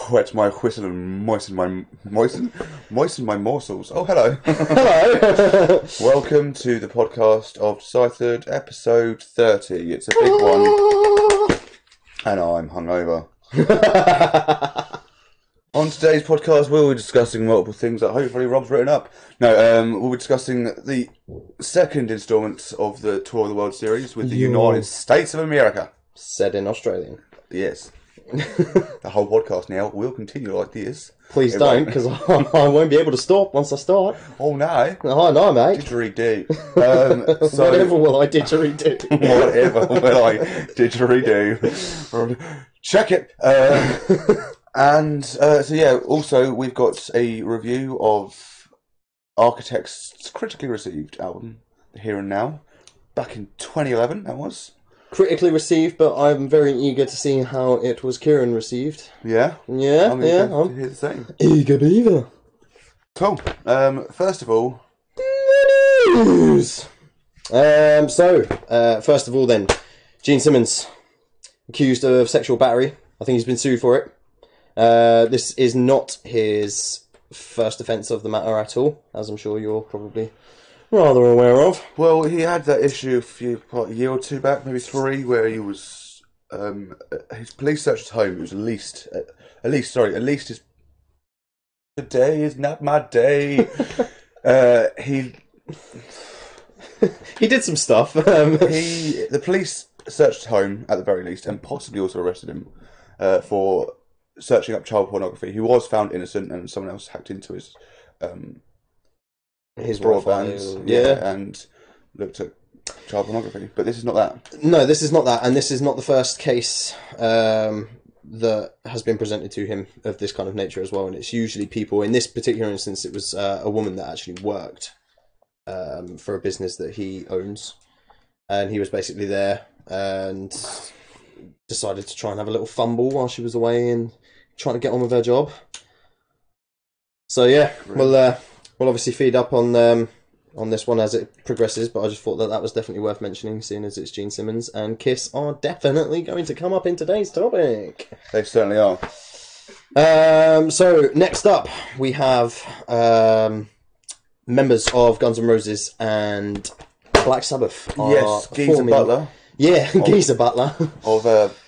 wet my whistle and moisten my morsels. Oh, hello. Hello. Welcome to the podcast of Deciphered, episode 30. It's a big one, and I'm hungover. On today's podcast, we'll be discussing multiple things that hopefully Rob's written up. No, we'll be discussing the second instalment of the Tour of the World Series with the United States of America. Said in Australian. Yes. The whole podcast now will continue like this. Please don't, because I won't be able to stop once I start. Oh no. Oh no, mate. Didgeridoo. Whatever will I didgeridoo? Whatever will I didgeridoo? Check it. Also we've got a review of Architect's critically received album, The Here and Now, back in 2011, that was. Critically received, but I'm very eager to see how it was Kieran received. Yeah? Yeah, I'm yeah. to hear the same. Eager beaver. Cool. First of all... news! First of all then, Gene Simmons, accused of sexual battery. I think he's been sued for it. This is not his first offence of the matter at all, as I'm sure you're probably rather aware of. Well, he had that issue a year or two back, maybe 3, where he was his police searched his home. It was at least his today is not my day. He did some stuff. The police searched his home at the very least, and possibly also arrested him for searching up child pornography. He was found innocent, and someone else hacked into his broadband, and looked at child pornography. But this is not that. No, this is not that, and this is not the first case that has been presented to him of this kind of nature as well. And it's usually people. In this particular instance, it was a woman that actually worked for a business that he owns, and he was basically there and decided to try and have a little fumble while she was away and trying to get on with her job. So yeah, we'll obviously feed up on this one as it progresses, but I just thought that was definitely worth mentioning, seeing as it's Gene Simmons and Kiss are definitely going to come up in today's topic. They certainly are. So next up we have members of Guns N' Roses and Black Sabbath. Yes, Geezer Butler. Yeah, Geezer Butler of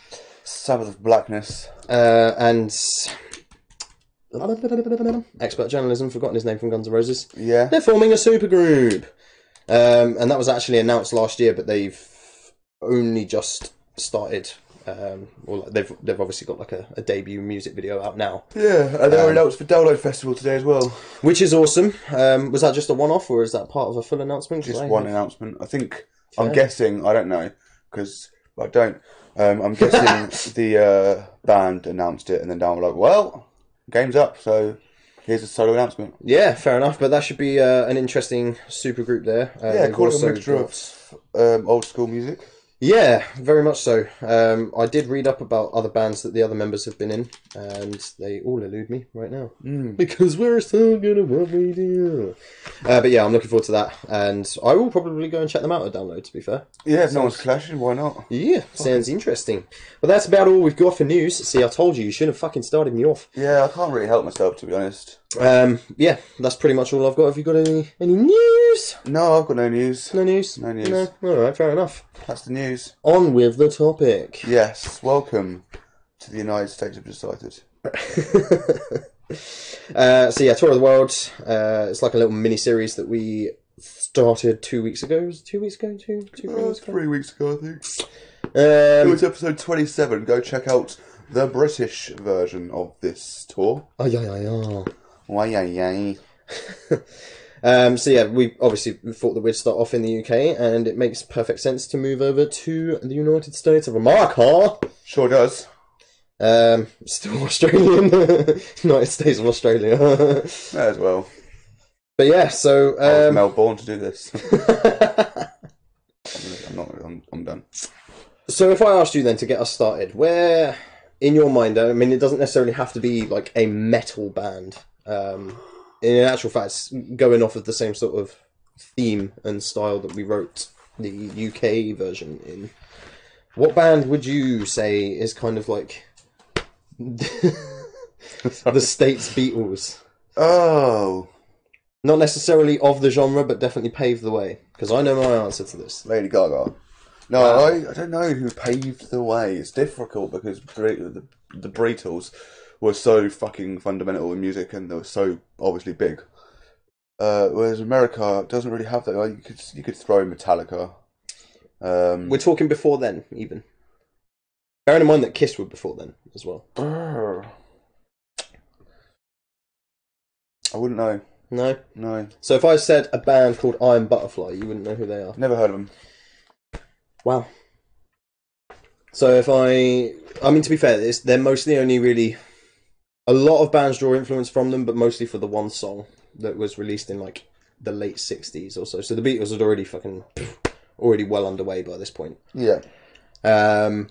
Sabbath of Blackness. And expert journalism, forgotten his name from Guns N' Roses. Yeah. They're forming a supergroup. And that was actually announced last year, but they've only just started. They've obviously got like a debut music video out now. Yeah, and they were announced for Download Festival today as well. Which is awesome. Was that just a one-off, or is that part of a full announcement? Just one announcement. I think, I'm guessing, I don't know, because I don't. I'm guessing the band announced it, and then down were like, well, game's up, so here's a solo announcement. Yeah, fair enough, but that should be an interesting supergroup there. Call it a mixture of old school music. Yeah, very much so. I did read up about other bands that the other members have been in, and they all elude me right now. Because we're so good at what we do. But yeah, I'm looking forward to that, and I will probably go and check them out at Download, to be fair. Yeah, if no one's clashing, why not? Yeah, sounds interesting. Well, that's about all we've got for news. See, I told you shouldn't have fucking started me off. Yeah, I can't really help myself, to be honest. Yeah, that's pretty much all I've got. Have you got any news? No, I've got no news. No news? No news. No? Alright, fair enough. That's the news. On with the topic. Yes, welcome to the United States of Deciphered. Tour of the World. It's like a little mini-series that we started 2 weeks ago. Was it 2 weeks ago? 3 weeks ago? 3 weeks ago, I think. It was episode 27. Go check out the British version of this tour. Oh, yeah. Why. We obviously thought that we'd start off in the UK, and it makes perfect sense to move over to the United States of America. Sure does. Still Australian. United States of Australia. May as well. But yeah, so... I was Melbourne to do this. I'm done. So if I asked you then to get us started, where, in your mind, I mean, it doesn't necessarily have to be like a metal band. In actual fact, it's going off of the same sort of theme and style that we wrote the UK version in. What band would you say is kind of like The States Beatles. Oh, Not necessarily of the genre, but definitely paved the way. Because I know my answer to this. Lady Gaga. No, Wow. I don't know who paved the way. It's difficult because the Beatles were so fucking fundamental in music and they were so obviously big. Whereas America doesn't really have that. Like, you could throw in Metallica. We're talking before then, even. Bearing in mind that Kiss were before then, as well. I wouldn't know. No? No. So if I said a band called Iron Butterfly, you wouldn't know who they are? Never heard of them. Wow. So if I mean, to be fair, they're mostly only really... A lot of bands draw influence from them, but mostly for the one song that was released in, like, the late 60s or so. So the Beatles had already well underway by this point. Yeah. So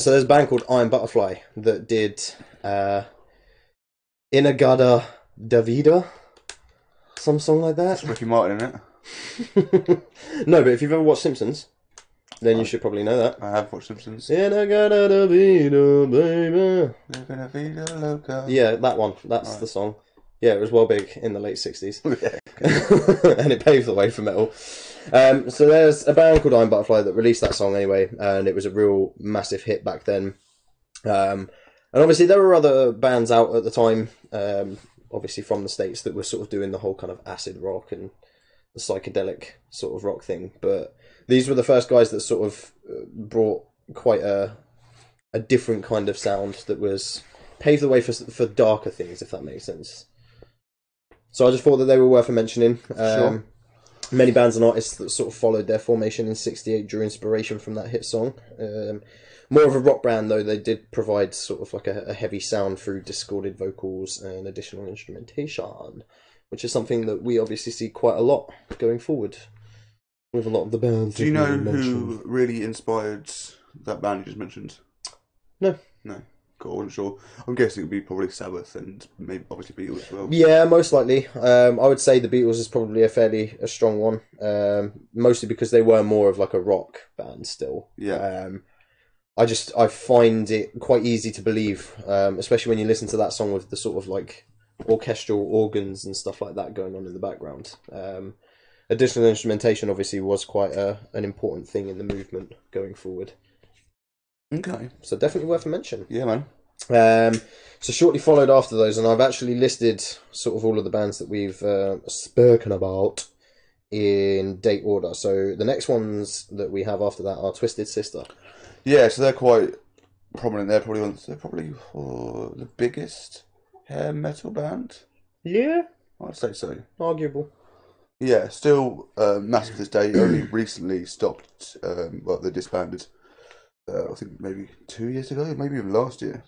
there's a band called Iron Butterfly that did Inagada Davida, some song like that. It's Ricky Martin, isn't it? No, but if you've ever watched Simpsons, then you should probably know that. I have watched Simpsons. Inagada Davida, baby. They're gonna be the loca. Yeah, that one. That's the song. Yeah, it was well big in the late 60s. Yeah. And it paved the way for metal. So there's a band called Iron Butterfly that released that song anyway, and it was a real massive hit back then. And obviously there were other bands out at the time, obviously from the States, that were sort of doing the whole kind of acid rock and the psychedelic sort of rock thing. But these were the first guys that sort of brought quite a different kind of sound that was paved the way for darker things, if that makes sense. So I just thought that they were worth mentioning. Sure. Many bands and artists that sort of followed their formation in '68 drew inspiration from that hit song. More of a rock band, though, they did provide sort of like a heavy sound through discorded vocals and additional instrumentation, which is something that we obviously see quite a lot going forward with a lot of the bands. Do you know who really inspired that band you just mentioned? No. No. Cool, I wasn't sure. I'm guessing it would be probably Sabbath and maybe obviously Beatles as well. Yeah, most likely. I would say the Beatles is probably a strong one. Mostly because they were more of like a rock band still. Yeah. I find it quite easy to believe, especially when you listen to that song with the sort of like orchestral organs and stuff like that going on in the background. Additional instrumentation obviously was quite an important thing in the movement going forward. Okay. So definitely worth a mention. Yeah, man. So shortly followed after those, and I've actually listed sort of all of the bands that we've spoken about in date order. So the next ones that we have after that are Twisted Sister. Yeah, so they're quite prominent. They're probably the biggest hair metal band. Yeah, I'd say so. arguable. Yeah, still massive to this day. Only recently stopped. They disbanded. I think maybe 2 years ago, maybe even last year.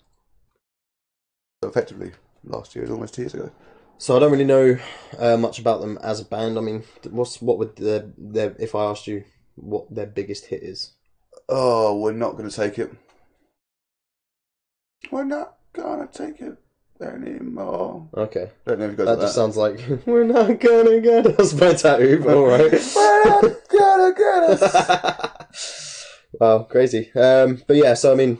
So effectively, last year is almost 2 years ago. So I don't really know much about them as a band. I mean, what would their if I asked you what their biggest hit is? Oh, we're not going to take it. We're not going to take it anymore. Okay. Don't know if you guys That like just that. sounds like we're not gonna get us by tattoo, but all right. We're not going to get us. Wow, crazy. But yeah, so I mean,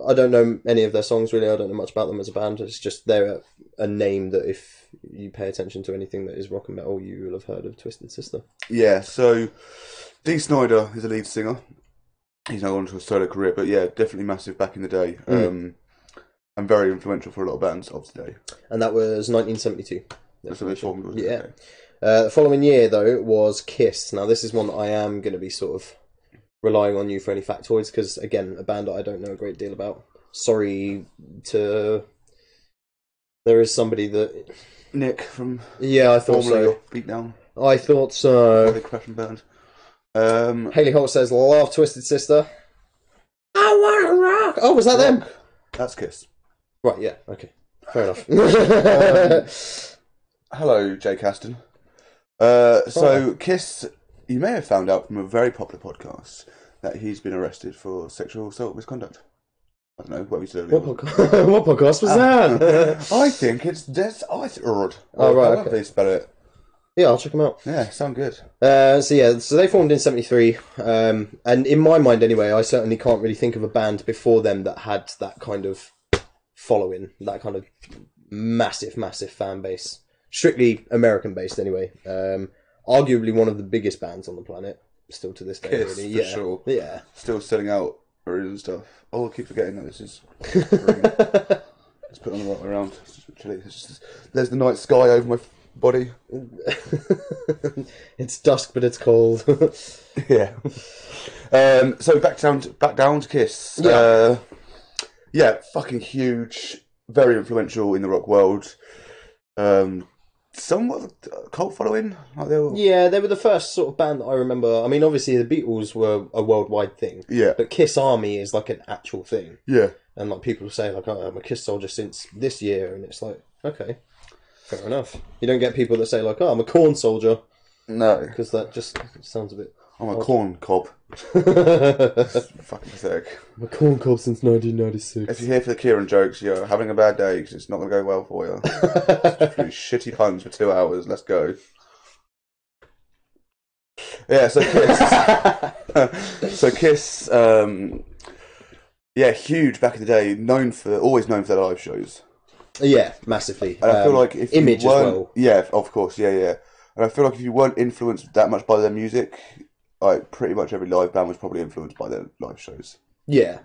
I don't know any of their songs really. I don't know much about them as a band. It's just they're a name that if you pay attention to anything that is rock and metal, you will have heard of Twisted Sister. Yeah, so Dee Snider is the lead singer. He's now gone to a solo career, but yeah, definitely massive back in the day. And very influential for a lot of bands of today. And that was 1972. That's what they formed, wasn't it? Yeah. The following year, though, was Kiss. Now, this is one that I am going to be sort of relying on you for any factoids, because, again, a band that I don't know a great deal about. Sorry to... There is somebody that... Nick from... Yeah, I thought formerly so. Beatdown. I thought so. Big fashion band. Haley Holt says, love Twisted Sister. I want to rock! Oh, was that them? That's Kiss. Right, yeah, okay. Fair enough. Hello, Jay Caston. So, Kiss, you may have found out from a very popular podcast that he's been arrested for sexual assault misconduct. I don't know what we said earlier. What podcast was that? I think it's Des Eitherd. Oh, right, However okay. they spell it. Yeah, I'll check them out. Yeah, sound good. So they formed in 73, and in my mind anyway, I certainly can't really think of a band before them that had that kind of following, that kind of massive fan base. Strictly American based, anyway. Arguably one of the biggest bands on the planet, still to this day. Kiss, really. for Yeah, sure. yeah. Still selling out arenas and stuff. Oh, I keep forgetting that this is spring. Let's put it on the right way around. There's the night sky over my body. It's dusk, but it's cold. Yeah. So back down to Kiss. Yeah. Yeah, fucking huge, very influential in the rock world. Somewhat a cult following. Like Yeah, they were the first sort of band that I remember. I mean, obviously the Beatles were a worldwide thing. Yeah. But Kiss Army is like an actual thing. Yeah. And like people say, like, oh, I'm a Kiss soldier since this year, and it's like, okay, fair enough. You don't get people that say like, oh, I'm a Corn soldier. No, because that just sounds a bit. I'm a odd. corn cob. Fucking pathetic. I'm a corn cob since 1996. If you're here for the Kieran jokes, you're having a bad day because it's not going to go well for you. Just shitty puns for 2 hours. Let's go. Yeah, so Kiss. Yeah, huge back in the day. Always known for their live shows. Yeah, massively. And I feel like if image you weren't, as well. Yeah, of course, yeah. And I feel like if you weren't influenced that much by their music, like pretty much every live band was probably influenced by their live shows. Yeah,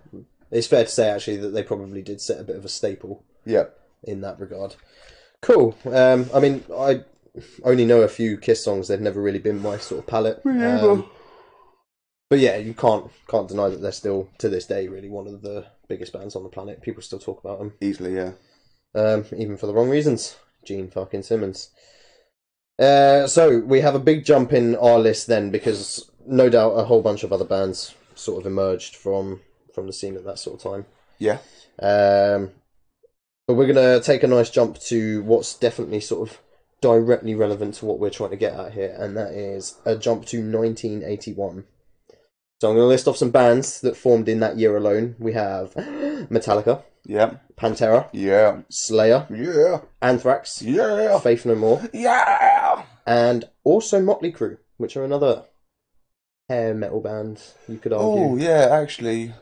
it's fair to say actually that they probably did set a bit of a staple. Yeah, in that regard. Cool. I mean, I only know a few Kiss songs. They've never really been my sort of palette. But yeah, you can't deny that they're still to this day really one of the biggest bands on the planet. People still talk about them easily. Yeah. Even for the wrong reasons. Gene fucking Simmons. So we have a big jump in our list then, because no doubt a whole bunch of other bands sort of emerged from the scene at that sort of time. Yeah. But we're going to take a nice jump to what's definitely sort of directly relevant to what we're trying to get at here, and that is a jump to 1981. So I'm going to list off some bands that formed in that year alone. We have Metallica. Yeah. Pantera. Yeah. Slayer. Yeah. Anthrax. Yeah. Faith No More. Yeah. And also Motley Crue, which are another hair metal band, you could argue. Oh, yeah, actually.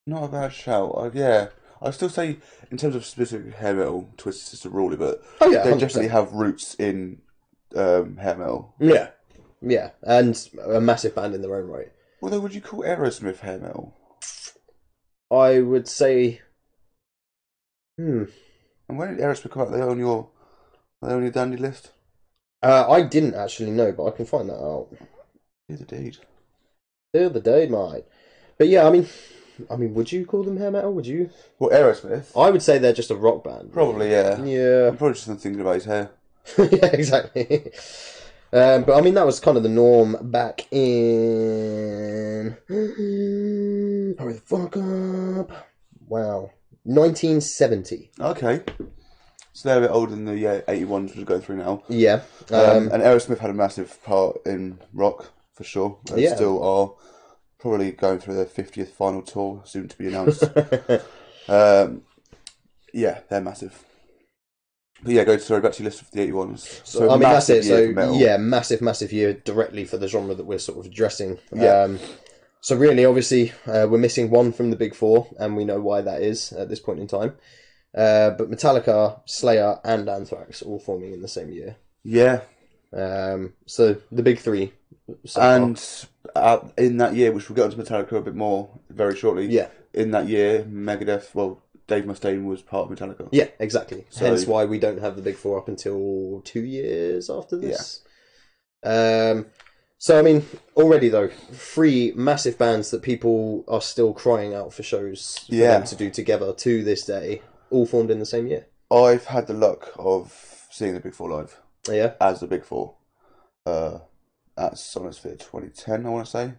Not a bad shout. Yeah. I'd still say, in terms of specific hair metal, Twisted Sister Raleigh, but oh, yeah, they 100%. definitely have roots in hair metal. Yeah. Yeah. And a massive band in their own right. Although, would you call Aerosmith hair metal? I would say... And when did Aerosmith come out? Are they on your dandy list? I didn't actually know, but I can find that out. Yeah, the deed. The other day, mate. But yeah, I mean, would you call them hair metal? Would you? Well, Aerosmith? I would say they're just a rock band. Probably, yeah. Yeah. I'm probably just thinking about his hair. Yeah, exactly. But I mean, that was kind of the norm back in... Hurry the fuck up. Wow. 1970. Okay. So they're a bit older than the 81s we're going through now. Yeah. And Aerosmith had a massive part in rock, for sure. They still are. Probably going through their 50th final tour, soon to be announced. Yeah, they're massive. But yeah, back to your list of the 81s. So I mean, that's it. So metal. yeah, massive year directly for the genre that we're sort of addressing. Yeah. So really, obviously, we're missing one from the big four, and we know why that is at this point in time. But Metallica, Slayer, and Anthrax all forming in the same year. Yeah. So the big three. And in that year, which we'll get onto Metallica a bit more very shortly. Yeah. In that year, Megadeth, Dave Mustaine was part of Metallica. Yeah, exactly. So, hence why we don't have the big four up until 2 years after this. Yeah. So, I mean, already though, 3 massive bands that people are still crying out for shows for them to do together to this day, all formed in the same year. I've had the luck of seeing the Big Four live. Yeah. As the Big Four. At Sonosphere 2010, I want to say.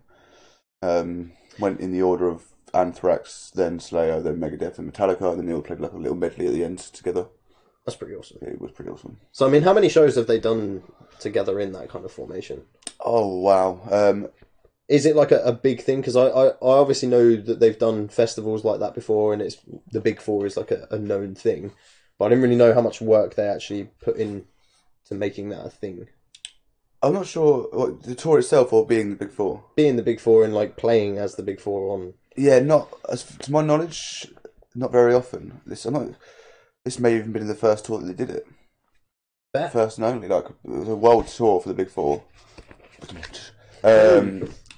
Went in the order of Anthrax, then Slayer, then Megadeth, and Metallica, and then they all played like a little medley at the end together. That's pretty awesome. It was pretty awesome. So, I mean, how many shows have they done together in that kind of formation? Oh, wow. Is it like a big thing? Because I obviously know that they've done festivals like that before, and it's the Big Four is like a known thing. But I didn't really know how much work they actually put in to making that a thing. I'm not sure the tour itself or being the Big Four. Being the Big Four and like playing as the Big Four on. Yeah, not as to my knowledge. not very often. This may have even been in the first tour that they did it. Fair. First and only, like it was a world tour for the Big Four.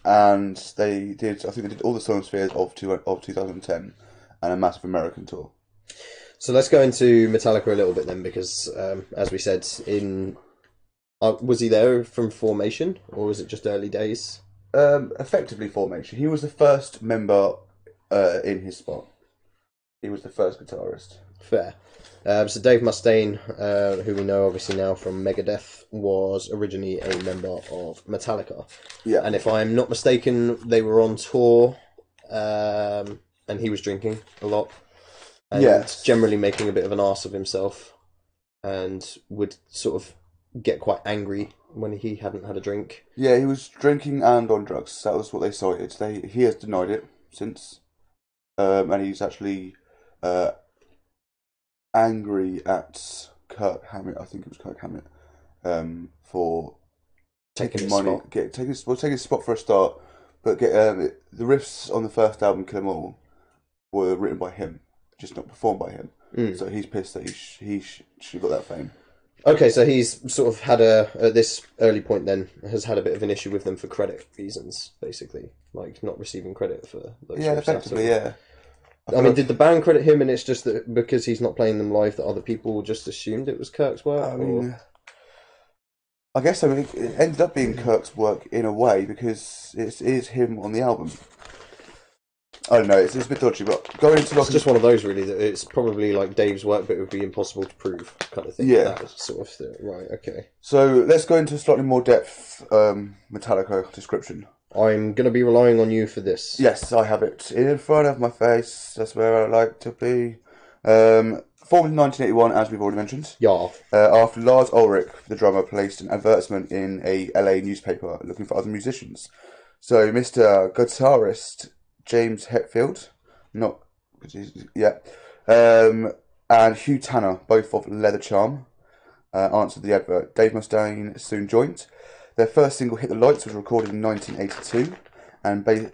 And they did. I think they did all the Southern Spheres of 2010, and a massive American tour. So let's go into Metallica a little bit then, because as we said, was he there from formation, or was it just early days? Effectively formation. He was the first member in his spot. He was the first guitarist. Fair. So Dave Mustaine, who we know obviously now from Megadeth, was originally a member of Metallica. Yeah. And if I'm not mistaken, they were on tour, and he was drinking a lot. And generally making a bit of an arse of himself, and would sort of get quite angry when he hadn't had a drink. Yeah, he was drinking and on drugs. That was what they cited. He has denied it since. And he's actually angry at Kirk Hammett. I think it was Kirk Hammett, for taking money, taking his spot for a start. But the riffs on the first album, Kill 'Em All, were written by him, just not performed by him. So he's pissed that he should have got that fame. Okay, so he's sort of had at this early point then, has had a bit of an issue with them for credit reasons, basically. Like, not receiving credit for those riffs. Effectively, yeah. I mean, did the band credit him, and it's just that because he's not playing them live that other people just assumed it was Kirk's work? I guess it ended up being Kirk's work in a way, because it is him on the album. I don't know, it's a bit dodgy, but going into it's just one of those, really, that it's probably like Dave's work, but it would be impossible to prove, kind of thing. Yeah. That sort of thing. Right, okay. So let's go into slightly more depth Metallica description. I'm going to be relying on you for this. Yes, I have it in front of my face. That's where I like to be. Formed in 1981, as we've already mentioned. Yeah. After Lars Ulrich, the drummer, placed an advertisement in a LA newspaper looking for other musicians. So Mr. Guitarist James Hetfield, and Hugh Tanner, both of Leather Charm, answered the advert. Dave Mustaine soon joined. Their first single, Hit the Lights, was recorded in 1982, and the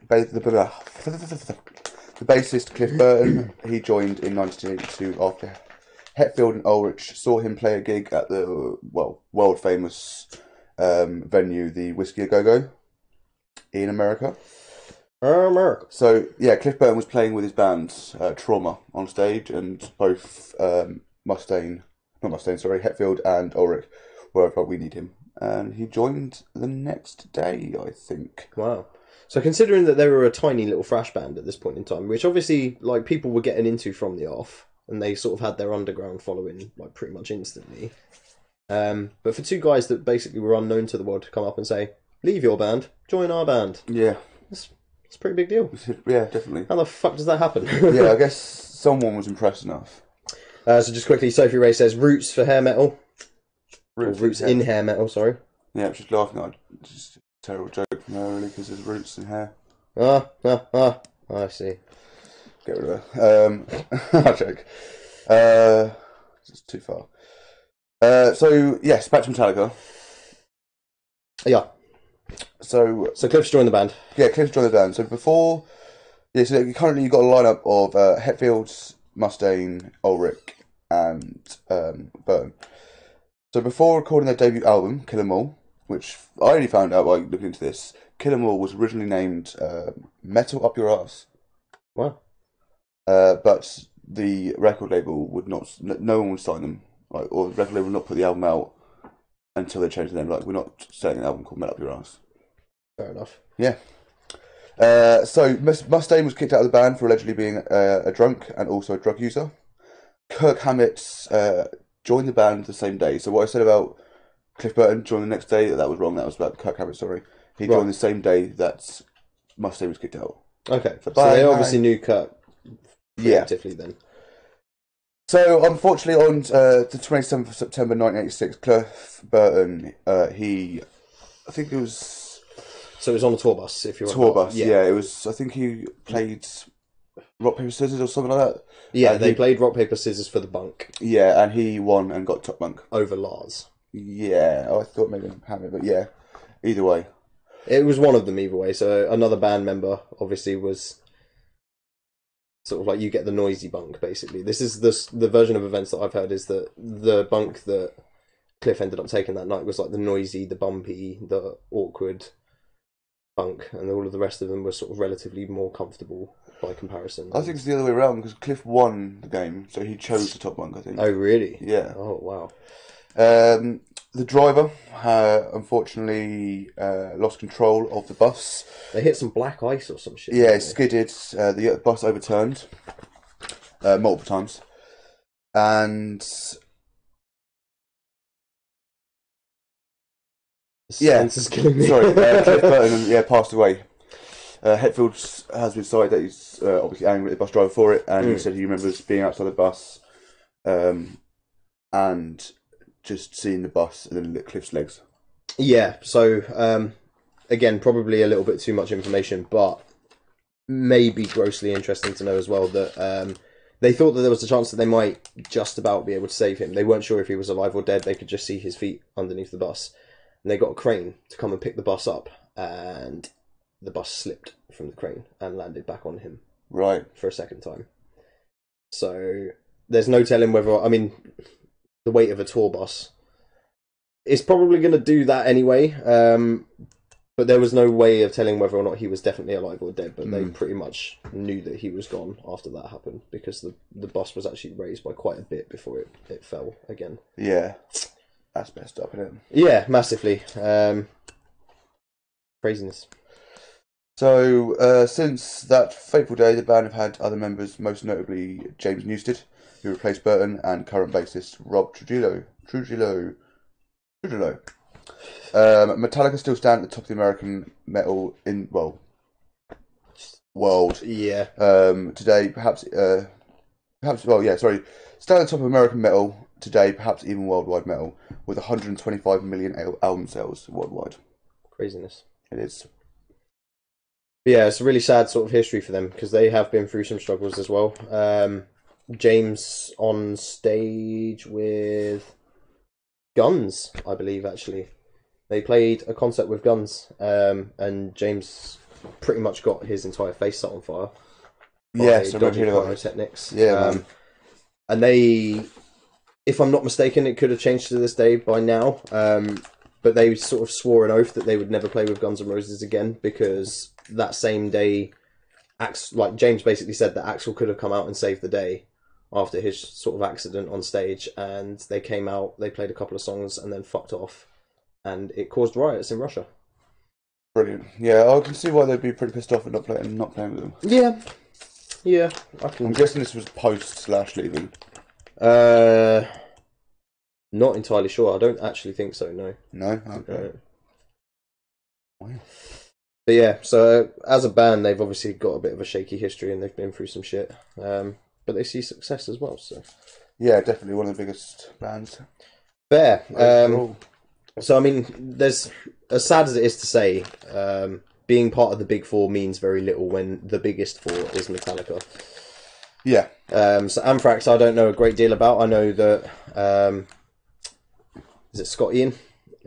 bassist Cliff Burton, he joined in 1982 after Hetfield and Ulrich saw him play a gig at the world famous venue, the Whiskey A Go Go, in America. So yeah, Cliff Burton was playing with his band Trauma on stage, and both Hetfield and Ulrich were like, we need him, and he joined the next day, I think. Wow. So considering that they were a tiny little thrash band at this point in time, which obviously like people were getting into from the off, and they sort of had their underground following like pretty much instantly. But for two guys that basically were unknown to the world to come up and say, leave your band, join our band. Yeah. It's a pretty big deal. Yeah, definitely. How the fuck does that happen? Yeah, I guess someone was impressed enough. So just quickly, Sophie Ray says roots for hair metal. Roots in hair metal, sorry. Yeah, I'm just laughing at just a terrible joke from her, really, because there's roots in hair. I see. Get rid of her. I'll joke. It's too far. So, yes, back to Metallica. Yeah. So Cliff's joined the band. Yeah, Cliff's joined the band. So so currently you've got a lineup of Hetfield, Mustaine, Ulrich, and Burton. So before recording their debut album, Kill 'Em All, which I only found out while looking into this, Kill 'Em All was originally named Metal Up Your Ass. Wow. But the record label would not. No one would sign them, or the record label would not put the album out until they changed the name. Like, we're not selling an album called Metal Up Your Ass. Fair enough. Yeah. So Mustaine was kicked out of the band for allegedly being a drunk and also a drug user. Kirk Hammett joined the band the same day. So what I said about Cliff Burton joined the next day, that was wrong. That was about Kirk Hammett, sorry. He joined the same day that Mustaine was kicked out. Okay. So they obviously knew Kirk actively then. So unfortunately on the 27th of September 1986, Cliff Burton, I think it was... So it was on a tour bus, if you're tour bus, yeah. It was. I think he played rock paper scissors or something like that. Yeah, they played rock paper scissors for the bunk. Yeah, and he won and got top bunk over Lars. Yeah, I thought maybe Hammett, but yeah, either way, it was one of them either way. So another band member obviously was Sort of like you get the noisy bunk, basically. This is the version of events that I've heard is that the bunk that Cliff ended up taking that night was like the noisy, the bumpy, the awkward bunk, and all of the rest of them were sort of relatively more comfortable by comparison. I think it's the other way around because Cliff won the game, so he chose the top bunk, I think. Oh, really? Yeah. Oh, wow. The driver, unfortunately, lost control of the bus. They hit some black ice or some shit. Yeah, it skidded. The bus overturned multiple times. And Sense is killing me. Sorry, Cliff Burton passed away. Hetfield has been sorry that he's obviously angry at the bus driver for it, and he said he remembers being outside the bus and just seeing the bus and then Cliff's legs. Yeah, so again, probably a little bit too much information, but maybe grossly interesting to know as well that they thought that there was a chance that they might just about be able to save him. They weren't sure if he was alive or dead. They could just see his feet underneath the bus. And they got a crane to come and pick the bus up, and the bus slipped from the crane and landed back on him. Right. For a second time. So there's no telling whether, I mean, the weight of a tour bus is probably going to do that anyway, but there was no way of telling whether or not he was definitely alive or dead, but they pretty much knew that he was gone after that happened, because the bus was actually raised by quite a bit before it fell again. Yeah. That's messed up, isn't it? Yeah, massively. Craziness. So, since that fateful day, the band have had other members, most notably James Newsted, who replaced Burton, and current bassist Rob Trujillo. Metallica still stand at the top of the American metal world. Yeah. Today, stand at the top of American metal today, perhaps even worldwide metal, with 125 million album sales worldwide. Craziness. It is. Yeah, it's a really sad sort of history for them, because they have been through some struggles as well. James on stage with Guns, I believe, actually. They played a concert with Guns, and James pretty much got his entire face set on fire. Yes, I'm dodgy hearing about pyrotechnics. Yeah, and they, if I'm not mistaken, it could have changed to this day by now, but they sort of swore an oath that they would never play with Guns N' Roses again, because that same day, James basically said that Axl could have come out and saved the day after his sort of accident on stage, and they came out, they played a couple of songs, and then fucked off, and it caused riots in Russia. Brilliant. Yeah, I can see why they'd be pretty pissed off at not playing with them. Yeah, I'm guessing this was post/leaving. Not entirely sure. I don't actually think so. No. No. Okay. Wow. But yeah, so as a band, they've obviously got a bit of a shaky history, and they've been through some shit. But they see success as well. So yeah, definitely one of the biggest bands. Fair. So I mean, there's, as sad as it is to say, being part of the Big Four means very little when the biggest four is Metallica. Yeah. So Anthrax, I don't know a great deal about. I know that is it Scott Ian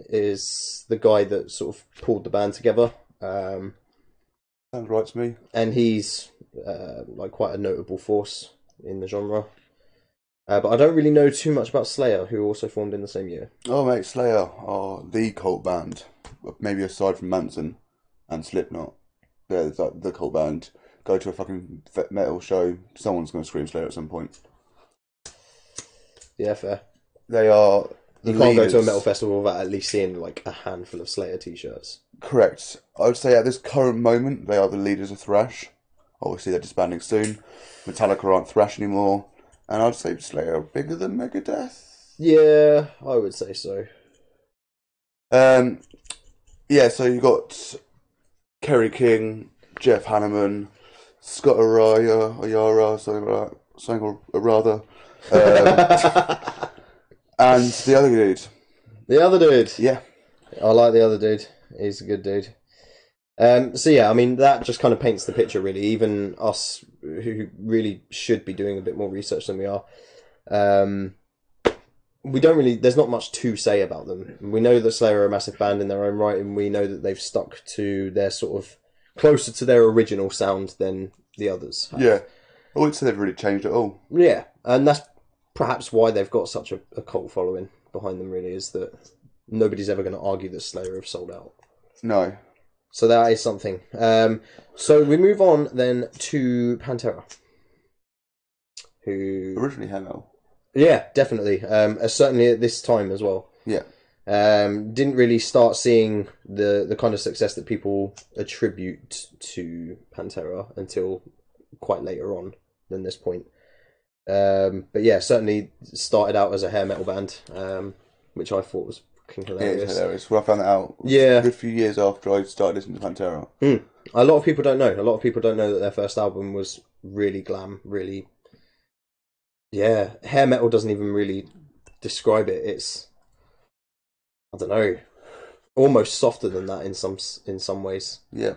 is the guy that sort of pulled the band together. Sounds right to me. And he's like quite a notable force in the genre. But I don't really know too much about Slayer, who also formed in the same year. Oh mate, Slayer are the cult band, maybe aside from Manson and Slipknot. They're like the cult band. Go to a fucking metal show, someone's going to scream Slayer at some point. Yeah, fair. They are. You can't go to a metal festival without at least seeing like a handful of Slayer t-shirts. Correct. I would say at this current moment, they are the leaders of thrash. Obviously, they're disbanding soon. Metallica aren't thrash anymore. And I'd say Slayer are bigger than Megadeth. Yeah, I would say so. Yeah, so you got Kerry King, Jeff Hanneman, Scott Ayara, something or rather. And the other dude. The other dude? Yeah. I like the other dude. He's a good dude. So yeah, I mean, that just kind of paints the picture, really. Even us, who really should be doing a bit more research than we are, we don't really, there's not much to say about them. We know that Slayer are a massive band in their own right, and we know that they've stuck to their sort of, closer to their original sound than the others have. Yeah. I wouldn't say they've really changed at all. Yeah, and that's perhaps why they've got such a cult following behind them, really, is that nobody's ever going to argue that Slayer have sold out. No. So that is something. So we move on then to Pantera. Who... Originally hair metal. Yeah, definitely. Certainly at this time as well. Yeah. Didn't really start seeing the kind of success that people attribute to Pantera until quite later on than this point. But yeah, certainly started out as a hair metal band, which I thought was fucking hilarious. Yeah, it's hilarious. Well, I found that out a good few years after I started listening to Pantera. A lot of people don't know. A lot of people don't know that their first album was really glam, really... Yeah, hair metal doesn't even really describe it. It's... I don't know, almost softer than that in some ways. Yeah.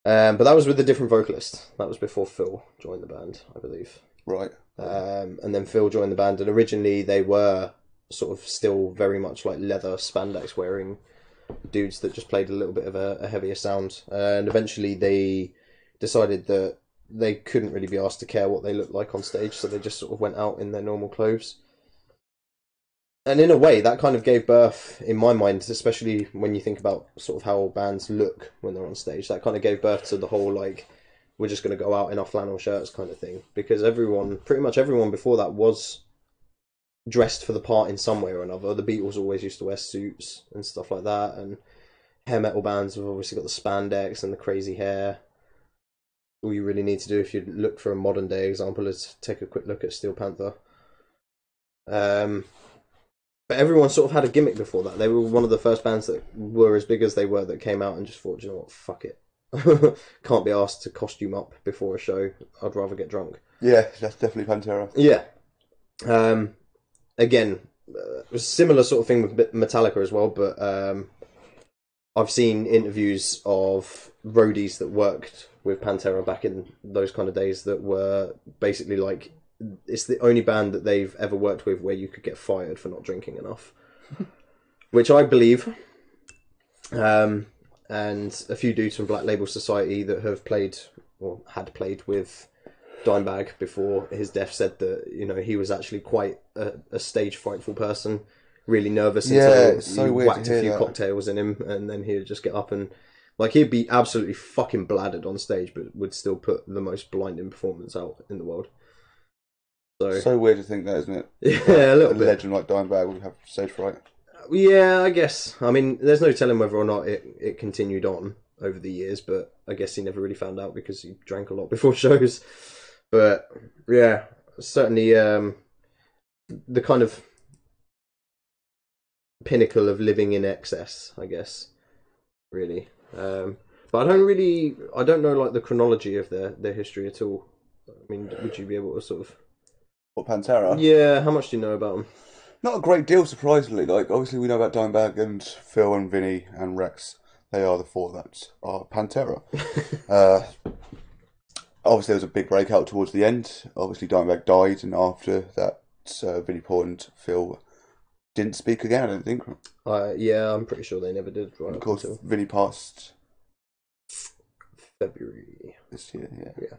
But that was with a different vocalist. That was before Phil joined the band, I believe. Right. And then Phil joined the band, and originally they were sort of still very much like leather spandex wearing dudes that just played a little bit of a heavier sound. And eventually they decided that they couldn't really be asked to care what they looked like on stage, so they just sort of went out in their normal clothes. And in a way, that kind of gave birth, in my mind, especially when you think about sort of how bands look when they're on stage, that kind of gave birth to the whole, like, we're just going to go out in our flannel shirts kind of thing. Because pretty much everyone before that was dressed for the part in some way or another. The Beatles always used to wear suits and stuff like that. And hair metal bands have obviously got the spandex and the crazy hair. All you really need to do if you look for a modern day example is take a quick look at Steel Panther. But everyone sort of had a gimmick before that. They were one of the first bands that were as big as they were that came out and just thought, you know what, fuck it. Can't be asked to costume up before a show. I'd rather get drunk. Yeah, that's definitely Pantera. Yeah. Again, it was a similar sort of thing with Metallica as well, but I've seen interviews of roadies that worked with Pantera back in those kind of days that were basically like, it's the only band that they've ever worked with where you could get fired for not drinking enough. Which I believe. And a few dudes from Black Label Society that have played, or had played with Dimebag before his death said that, you know, he was actually quite a stage frightful person. Really nervous until you whacked a few cocktails in him, and then he would just get up and... Like, he'd be absolutely fucking bladdered on stage, but would still put the most blinding performance out in the world. So weird to think that, isn't it? Yeah, a little bit. A legend like Dimebag would have stage fright. Yeah, I guess. I mean, there's no telling whether or not it continued on over the years, but I guess he never really found out because he drank a lot before shows. But, yeah, certainly the kind of pinnacle of living in excess, I guess, really. But I don't know, like, the chronology of their history at all. I mean, would you be able to sort of... What, Pantera? Yeah, how much do you know about them? Not a great deal, surprisingly. Like, obviously we know about Dimebag and Phil and Vinny and Rex. They are the four that are Pantera. Obviously there was a big breakout towards the end. Obviously Dimebag died, and after that, Vinny Paul and Phil didn't speak again, I don't think. Yeah, I'm pretty sure they never did. Right, of course, Vinny passed February this year. Yeah.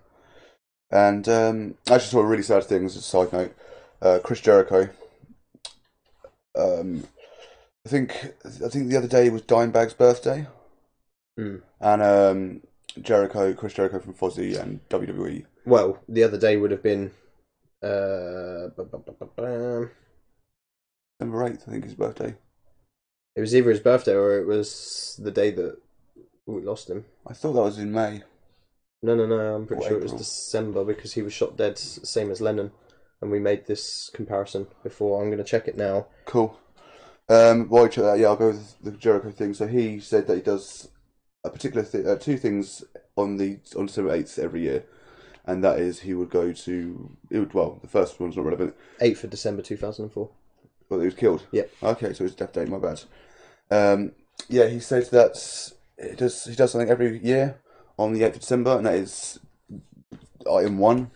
And I actually saw a really sad thing as a side note. Chris Jericho. I think the other day was Dimebag's birthday, and Chris Jericho from Fozzy and WWE. Well, the other day would have been December 8th, I think, his birthday. It was either his birthday or it was the day that we lost him. I thought that was in May. No, I'm pretty sure April. It was December because he was shot dead, same as Lennon. And we made this comparison before. I'm going to check it now. Cool. While you check that, I'll go with the Jericho thing. So he said that he does a particular two things on December 8th every year. And that is he would go to... the first one's not relevant. 8th of December 2004. Well, he was killed? Yeah. Okay, so his death date, my bad. He says that he does something every year on the 8th of December, and that is item 1.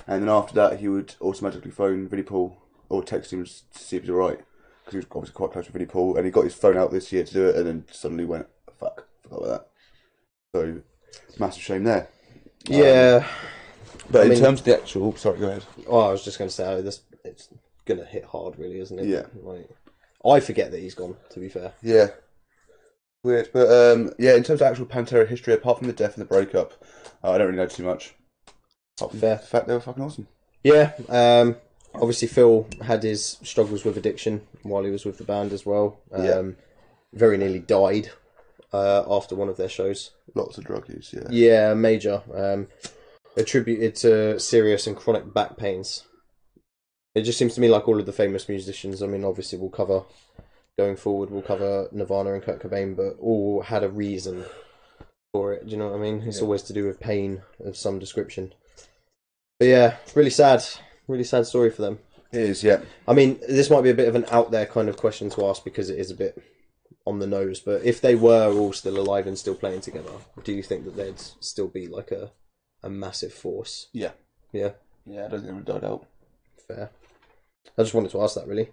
And then after that, he would automatically phone Vinnie Paul or text him to see if he's alright. Because he was obviously quite close with Vinnie Paul, and he got his phone out this year to do it, and then suddenly went, fuck, forgot about that. So, massive shame there. Yeah. But in terms of the actual, sorry, go ahead. Oh, I was just going to say, it's going to hit hard, really, isn't it? Yeah. Like, I forget that he's gone, to be fair. Yeah. Weird. But yeah, in terms of actual Pantera history, apart from the death and the breakup, I don't really know too much. Apart from Fair. the fact they were fucking awesome. Yeah. Obviously, Phil had his struggles with addiction while he was with the band as well. Very nearly died after one of their shows. Lots of drug use, yeah. Yeah, major. Attributed to serious and chronic back pains. It just seems to me like all of the famous musicians, I mean, obviously we'll cover, going forward, we'll cover Nirvana and Kurt Cobain, but all had a reason for it, do you know what I mean? It's always to do with pain of some description. But yeah, really sad story for them. It is, yeah. I mean, this might be a bit of an out there kind of question to ask because it is a bit on the nose, but if they were all still alive and still playing together, do you think that they'd still be like a massive force? Yeah. Yeah? Yeah, I don't think they would have died out. Fair. I just wanted to ask that, really.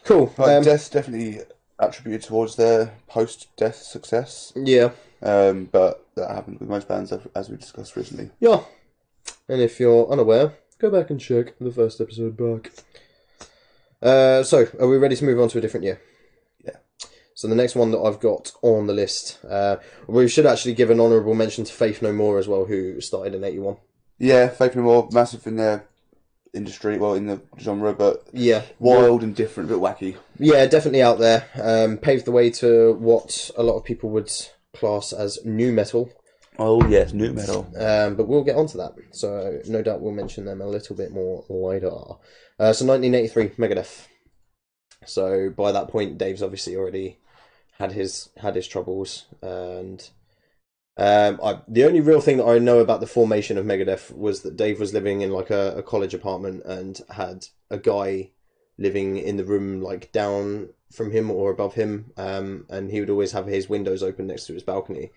Cool. Death's definitely attributed towards their post-death success. Yeah. But that happens with most bands, as we discussed recently. Yeah. And if you're unaware, go back and check the first episode back. So, are we ready to move on to a different year? Yeah. So the next one that I've got on the list, we should actually give an honourable mention to Faith No More as well, who started in 81. Yeah, Faith No More, massive in their industry, well, in the genre, but yeah, wild and different, a bit wacky. Yeah, definitely out there. Paved the way to what a lot of people would class as nu metal. Oh yes, nu metal. But we'll get onto that. So no doubt we'll mention them a little bit more later. So 1983, Megadeth. So by that point, Dave's obviously already had his troubles, and the only real thing that I know about the formation of Megadeth was that Dave was living in like a college apartment and had a guy living in the room like down from him or above him, and he would always have his windows open next to his balcony,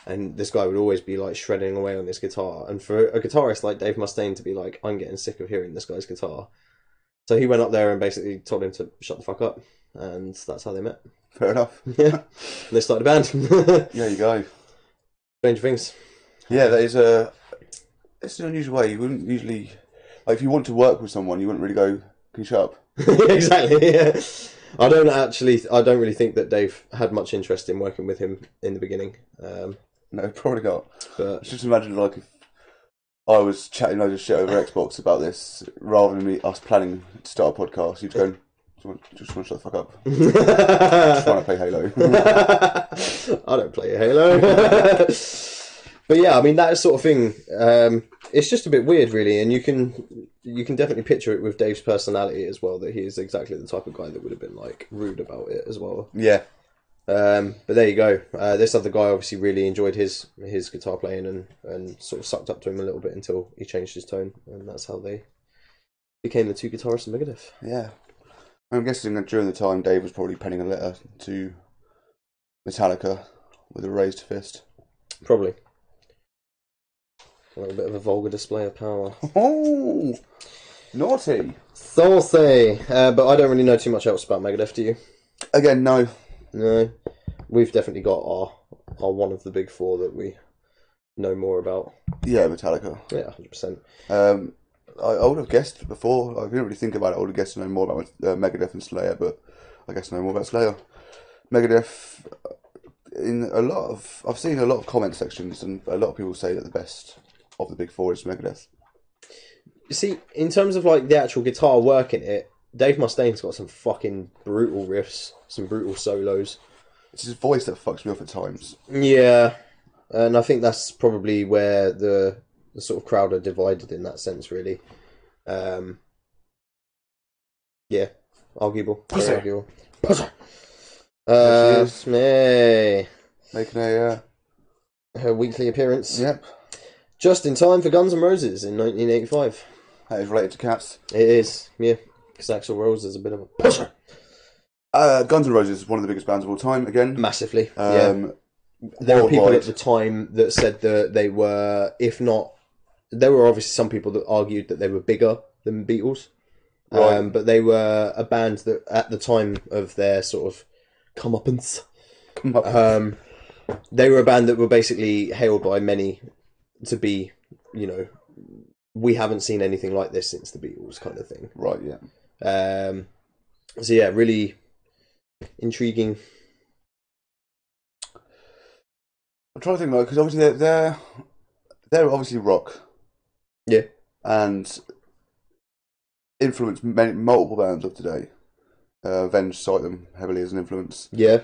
and this guy would always be like shredding away on this guitar. And for a guitarist like Dave Mustaine to be like, I'm getting sick of hearing this guy's guitar, so he went up there and basically told him to shut the fuck up, and that's how they met. Fair enough. Yeah, and they started a band. There you go. Strange things. Yeah, that is it's an unusual way. You wouldn't usually, like, if you want to work with someone, you wouldn't really go, can you shut up? Exactly. Yeah. I don't really think that Dave had much interest in working with him in the beginning. No, probably not. But just imagine, like, if I was chatting loads of shit over Xbox about this, rather than us planning to start a podcast, you'd go, just want to shut the fuck up. Just want to play Halo. I don't play Halo. But yeah, I mean, that sort of thing, it's just a bit weird, really, and you can definitely picture it with Dave's personality as well, that he is exactly the type of guy that would have been, like, rude about it as well. Yeah. But there you go. This other guy obviously really enjoyed his guitar playing and sort of sucked up to him a little bit until he changed his tone, and that's how they became the two guitarists in Megadeth. Yeah. I'm guessing that during the time, Dave was probably penning a letter to Metallica with a raised fist. Probably. A little bit of a vulgar display of power. Oh! Naughty! Saucy! But I don't really know too much else about Megadeth, do you? Again, no. No. We've definitely got our one of the big four that we know more about. Yeah, Metallica. Yeah, 100%. I would have guessed before. I didn't really think about it. I would have guessed to know more about Megadeth and Slayer, but I guess I know more about Slayer. Megadeth, I've seen a lot of comment sections, and a lot of people say that the best of the big four is Megadeth. You see, in terms of like the actual guitar work in it, Dave Mustaine's got some fucking brutal riffs, some brutal solos. It's his voice that fucks me off at times. Yeah, and I think that's probably where the sort of crowd are divided in that sense, really. Yeah, arguable. Very arguable. Smee. Making her weekly appearance. Yep. Just in time for Guns N' Roses in 1985. That is related to Cats. It is, yeah. Because Axl Rose is a bit of a pusher. Guns N' Roses is one of the biggest bands of all time, again. Massively, yeah. There were people at the time that said that they were, if not... There were obviously some people that argued that they were bigger than Beatles. Right. But they were a band that, at the time of their sort of comeuppance, they were a band that were basically hailed by many to be, you know, we haven't seen anything like this since the Beatles, kind of thing. Right, yeah. So yeah, really intriguing. I'm trying to think, like, because obviously they're obviously rock. Yeah. And influenced multiple bands of today. Avenged cite them heavily as an influence. Yeah.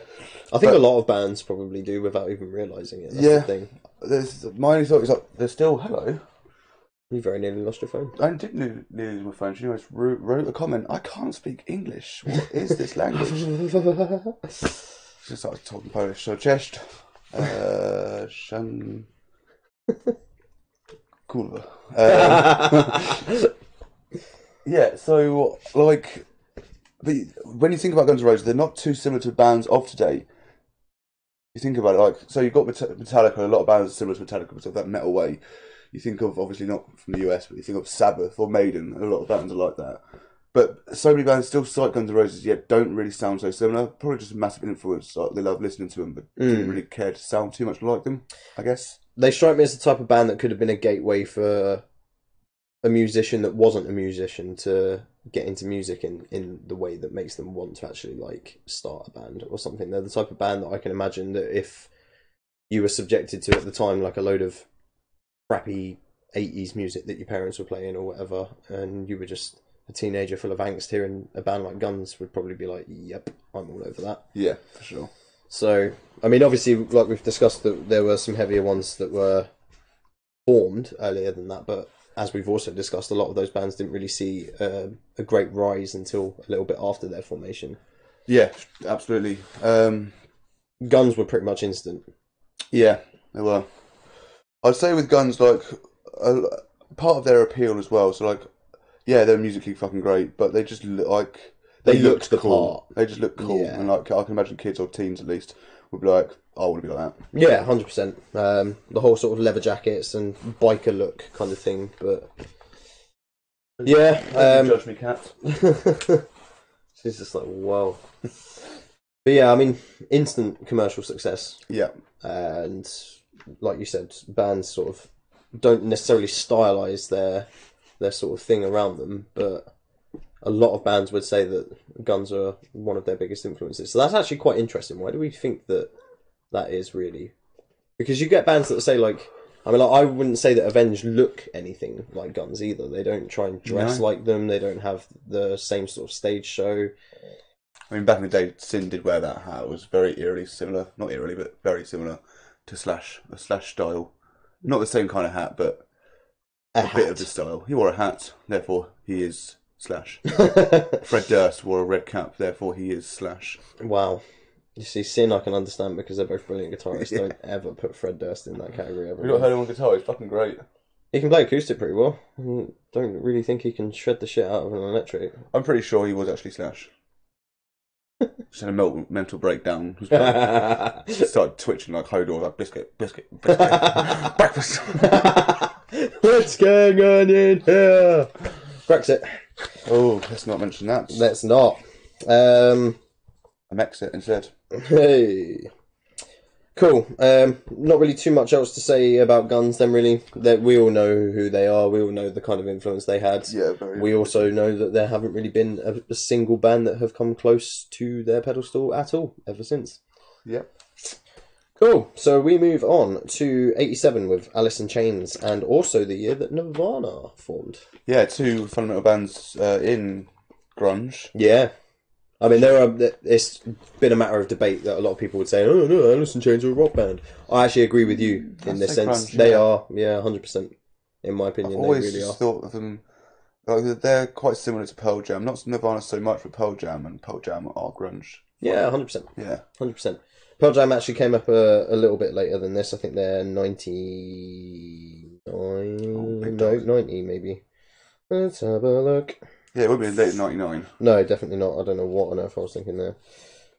I think a lot of bands probably do without even realising it. That's the thing. My only thought is like, they're still, hello. You very nearly lost your phone. I didn't nearly lose my phone. She almost wrote a comment. I can't speak English. What is this language? She started talking Polish. So cześć. Shan. Kurwa. Yeah, so, like, when you think about Guns N' Roses, they're not too similar to bands of today. You think about it, like, so you've got Metallica, a lot of bands are similar to Metallica, but of that metal way. You think of, obviously not from the US, but you think of Sabbath or Maiden, and a lot of bands are like that. But so many bands still cite Guns N' Roses, yet don't really sound so similar. Probably just a massive influence. Like, they love listening to them, but didn't really care to sound too much like them, I guess. They strike me as the type of band that could have been a gateway for a musician that wasn't a musician to get into music in the way that makes them want to actually, like, start a band or something. They're the type of band that I can imagine that if you were subjected to, at the time, like a load of crappy 80s music that your parents were playing or whatever, and you were just a teenager full of angst, hearing a band like Guns would probably be like, yep, I'm all over that. Yeah, for sure. So, I mean, obviously, like we've discussed, that there were some heavier ones that were formed earlier than that, but as we've also discussed, a lot of those bands didn't really see a great rise until a little bit after their formation. Yeah, absolutely. Guns were pretty much instant. Yeah, they were. I'd say with Guns, like, part of their appeal as well, so, like, yeah, they're musically fucking great, but they just look like... They looked the cool. part. They just look cool. Yeah. And, like, I can imagine kids or teens, at least, would be like, oh, I want to be like that. Yeah, 100%. The whole sort of leather jackets and biker look kind of thing, but... Yeah. Don't judge me, cat. She's just like, whoa. But yeah, I mean, instant commercial success. Yeah. And like you said, bands sort of don't necessarily stylize their sort of thing around them, but a lot of bands would say that Guns are one of their biggest influences. So that's actually quite interesting. Why do we think that is really? Because you get bands that say, like, I mean, like, I wouldn't say that Avenged look anything like Guns either. They don't try and dress like them. They don't have the same sort of stage show. I mean, back in the day, Sin did wear that hat. It was very eerily similar. Not eerily, but very similar to Slash. A Slash style. Not the same kind of hat, but a bit of the style. He wore a hat, therefore he is Slash. Fred Durst wore a red cap, therefore he is Slash. Wow. You see, Sin I can understand because they're both brilliant guitarists. Yeah. Don't ever put Fred Durst in that category ever. Have you not heard him on guitar? He's fucking great. He can play acoustic pretty well. Don't really think he can shred the shit out of an electric. I'm pretty sure he was actually Slash. Just had a mental breakdown. Started twitching like Hodor, like biscuit, breakfast. What's going on in here? Brexit. Oh, let's not mention that. Let's not. I'm exit instead. Hey. Cool. Not really too much else to say about Guns then, really. We all know who they are. We all know the kind of influence they had. Yeah, very. We also know that there haven't really been a single band that have come close to their pedestal at all ever since. Yep. Cool. So we move on to 87 with Alice in Chains, and also the year that Nirvana formed. Yeah, two fundamental bands in grunge. Yeah. I mean, it's been a matter of debate that a lot of people would say, oh no, Alice in Chains are a rock band. I actually agree with you in this sense. Grunge, they are, 100%. In my opinion, I've always they really are. thought of them, like, they're quite similar to Pearl Jam. Not Nirvana so much, but Pearl Jam and Pearl Jam are grunge. Yeah, 100%. Yeah. 100%. Pearl Jam actually came up a little bit later than this. I think they're 99... no, 90 maybe. Let's have a look. Yeah, it would be late 99. No, definitely not. I don't know what on earth I was thinking there.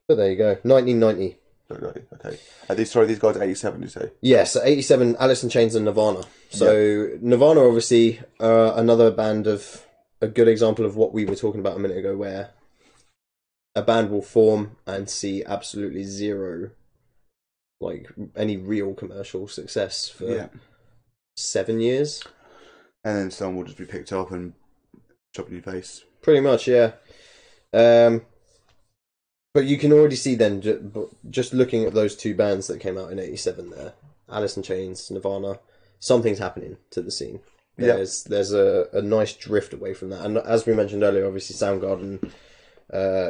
But there you go. 1990. Okay. These guys are 87, you say? Yeah, so 87, Alice in Chains and Nirvana. So Nirvana, obviously, another band of a good example of what we were talking about a minute ago, where a band will form and see absolutely zero, like, any real commercial success for 7 years. and then someone will just be picked up and chopped in your face. Pretty much, yeah. But you can already see then, just looking at those two bands that came out in '87 there, Alice in Chains, Nirvana, something's happening to the scene. There's a nice drift away from that. And as we mentioned earlier, obviously Soundgarden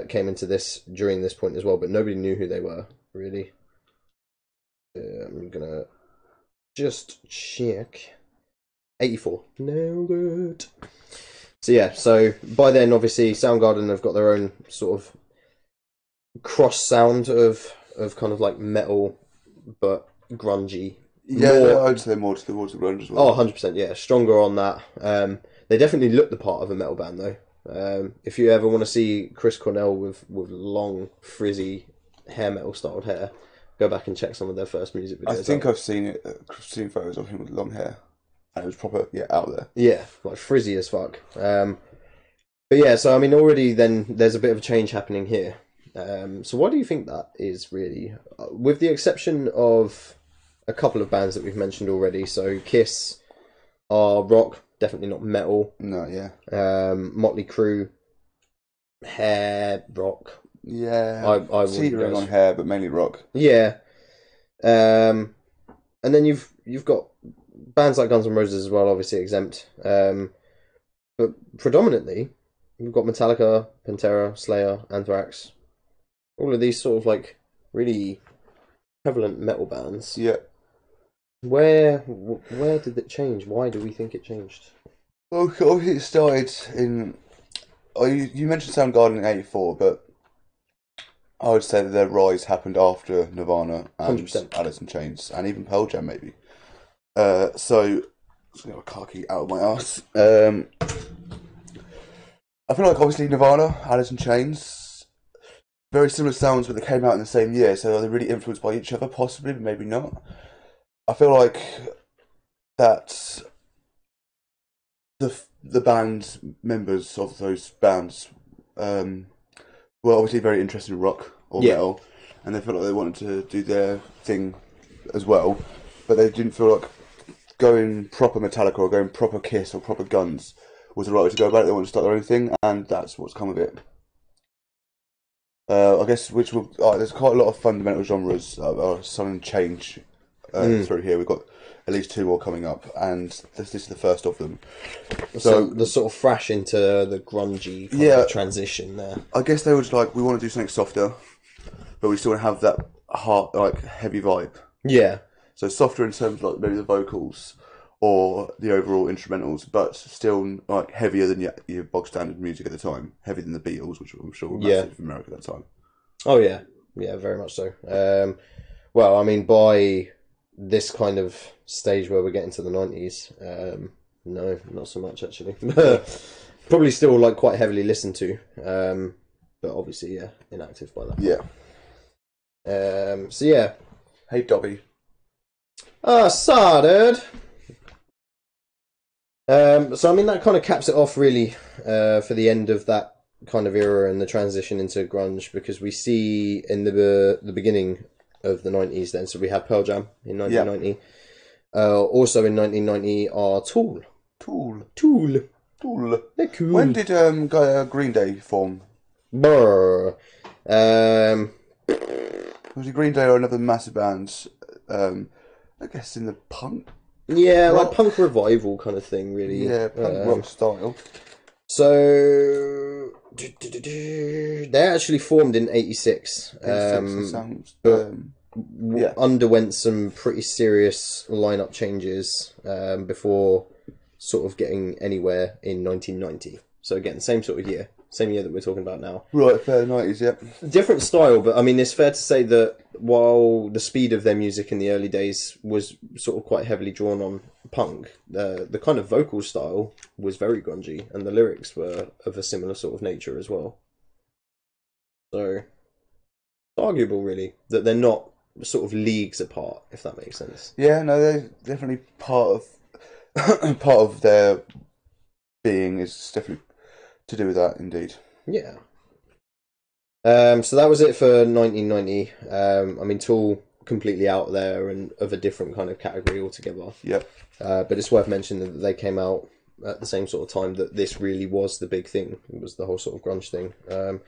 came into this during this point as well, but nobody knew who they were, really. I'm going to just check. 84. No good. So yeah, so by then, obviously, Soundgarden have got their own sort of cross sound of kind of like metal, but grungy. Yeah, I'd say more towards the grunge as well. Oh, 100%, yeah. Stronger on that. They definitely look the part of a metal band, though. If you ever want to see Chris Cornell with long, frizzy, hair metal styled hair, go back and check some of their first music videos. I think I've seen photos of him with long hair. And it was proper, out there. Yeah, like frizzy as fuck. But yeah, so I mean, already then there's a bit of a change happening here. So why do you think that is, really? With the exception of a couple of bands that we've mentioned already. So Kiss are rock, definitely not metal. No, yeah. Motley Crue, hair rock. Yeah, I teetering on hair, but mainly rock. Yeah. And then you've got bands like Guns N' Roses as well, obviously exempt. But predominantly, we've got Metallica, Pantera, Slayer, Anthrax. All of these sort of like really prevalent metal bands. Yeah. Where did it change? Why do we think it changed? Well, obviously it started in... Oh, you mentioned Soundgarden in '84, but I would say that their rise happened after Nirvana and 100%. Alice in Chains, and even Pearl Jam, maybe. So, let's get my car key out of my ass. I feel like, obviously, Nirvana, Alice in Chains, very similar sounds, but they came out in the same year, so are they really influenced by each other? Possibly, but maybe not. I feel like that the band members of those bands were obviously very interested in rock or metal, and they felt like they wanted to do their thing as well, but they didn't feel like going proper Metallica or going proper Kiss or proper Guns was the right way to go about it. They wanted to start their own thing, and that's what's come of it. I guess there's quite a lot of fundamental genres are sudden change through here. We've got at least two more coming up, and this is the first of them. So the sort of thrash into the grungy kind of transition there. I guess they were just like, we want to do something softer, but we still want to have that hard, like heavy vibe. Yeah. So softer in terms of like maybe the vocals or the overall instrumentals, but still like heavier than your bog standard music at the time. Heavier than the Beatles, which I'm sure were massive in America at that time. Oh yeah, yeah, very much so. Well, I mean, by this kind of stage where we're getting to the 90s, no, not so much actually. Probably still like quite heavily listened to, but obviously, inactive by that. Yeah. So yeah. Hey Dobby. Saw, dude. So I mean that kind of caps it off really for the end of that kind of era and the transition into grunge, because we see in the beginning of the 90s then, so we have Pearl Jam in 1990. Also in 1990 are Tool. They're cool. When did Green Day form? Brr. Was it Green Day or another massive band? I guess in the punk. Yeah, rock? like punk revival kind of thing, really. Yeah, punk rock style. So they actually formed in '86. Underwent some pretty serious lineup changes before sort of getting anywhere in 1990. So again, same sort of year. Same year that we're talking about now. Right, fair 90s, yep. Different style, but I mean, it's fair to say that while the speed of their music in the early days was sort of quite heavily drawn on punk, the kind of vocal style was very grungy, and the lyrics were of a similar sort of nature as well. So, it's arguable, really, that they're not sort of leagues apart, if that makes sense. Yeah, no, they're definitely part of their being is definitely to do with that, indeed. Yeah. So that was it for 1990. I mean, Tool completely out there and of a different kind of category altogether. Yep. But it's worth mentioning that they came out at the same sort of time that this really was the big thing. It was the whole sort of grunge thing. I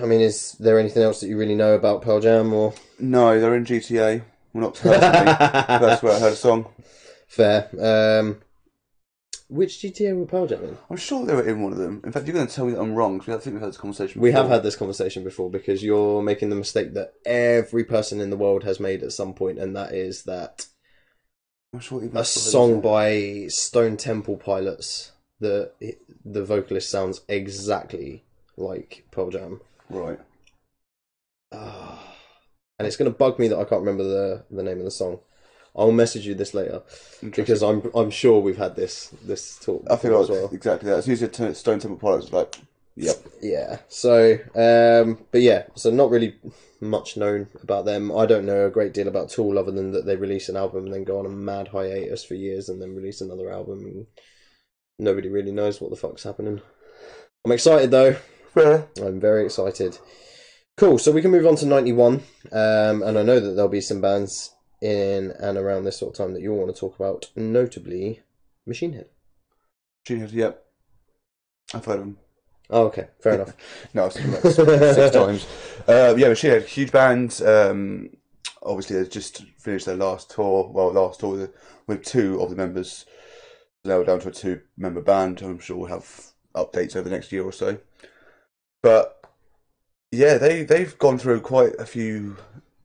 mean, is there anything else that you really know about Pearl Jam, or No, they're in GTA. Well, not personally. That's where I heard a song. fair? Which GTA were Pearl Jam in? I'm sure they were in one of them. In fact, you're going to tell me that I'm wrong, because I think we've had this conversation before. We have had this conversation before, because you're making the mistake that every person in the world has made at some point, and that is that I'm sure a song by Stone Temple Pilots, the vocalist sounds exactly like Pearl Jam. Right. And it's going to bug me that I can't remember the name of the song. I'll message you this later, because I'm sure we've had this talk. I think I was as well. exactly that. As soon as you said Stone Temple Pilots, like, yep. Yeah. So, but yeah, so not really much known about them. I don't know a great deal about Tool, other than that they release an album and then go on a mad hiatus for years and then release another album, and nobody really knows what the fuck's happening. I'm excited though. Fair. I'm very excited. Cool. So we can move on to 91, and I know that there'll be some bands in and around this sort of time that you'll want to talk about, notably Machine Head. Machine Head, yep. I've heard of them. Oh, okay, fair enough. No, I've seen them like 6 times. Yeah, Machine Head, huge band. Obviously, they've just finished their last tour. Well, last tour with 2 of the members. Now we're down to a 2-member band. I'm sure we'll have updates over the next year or so. But yeah, they've gone through quite a few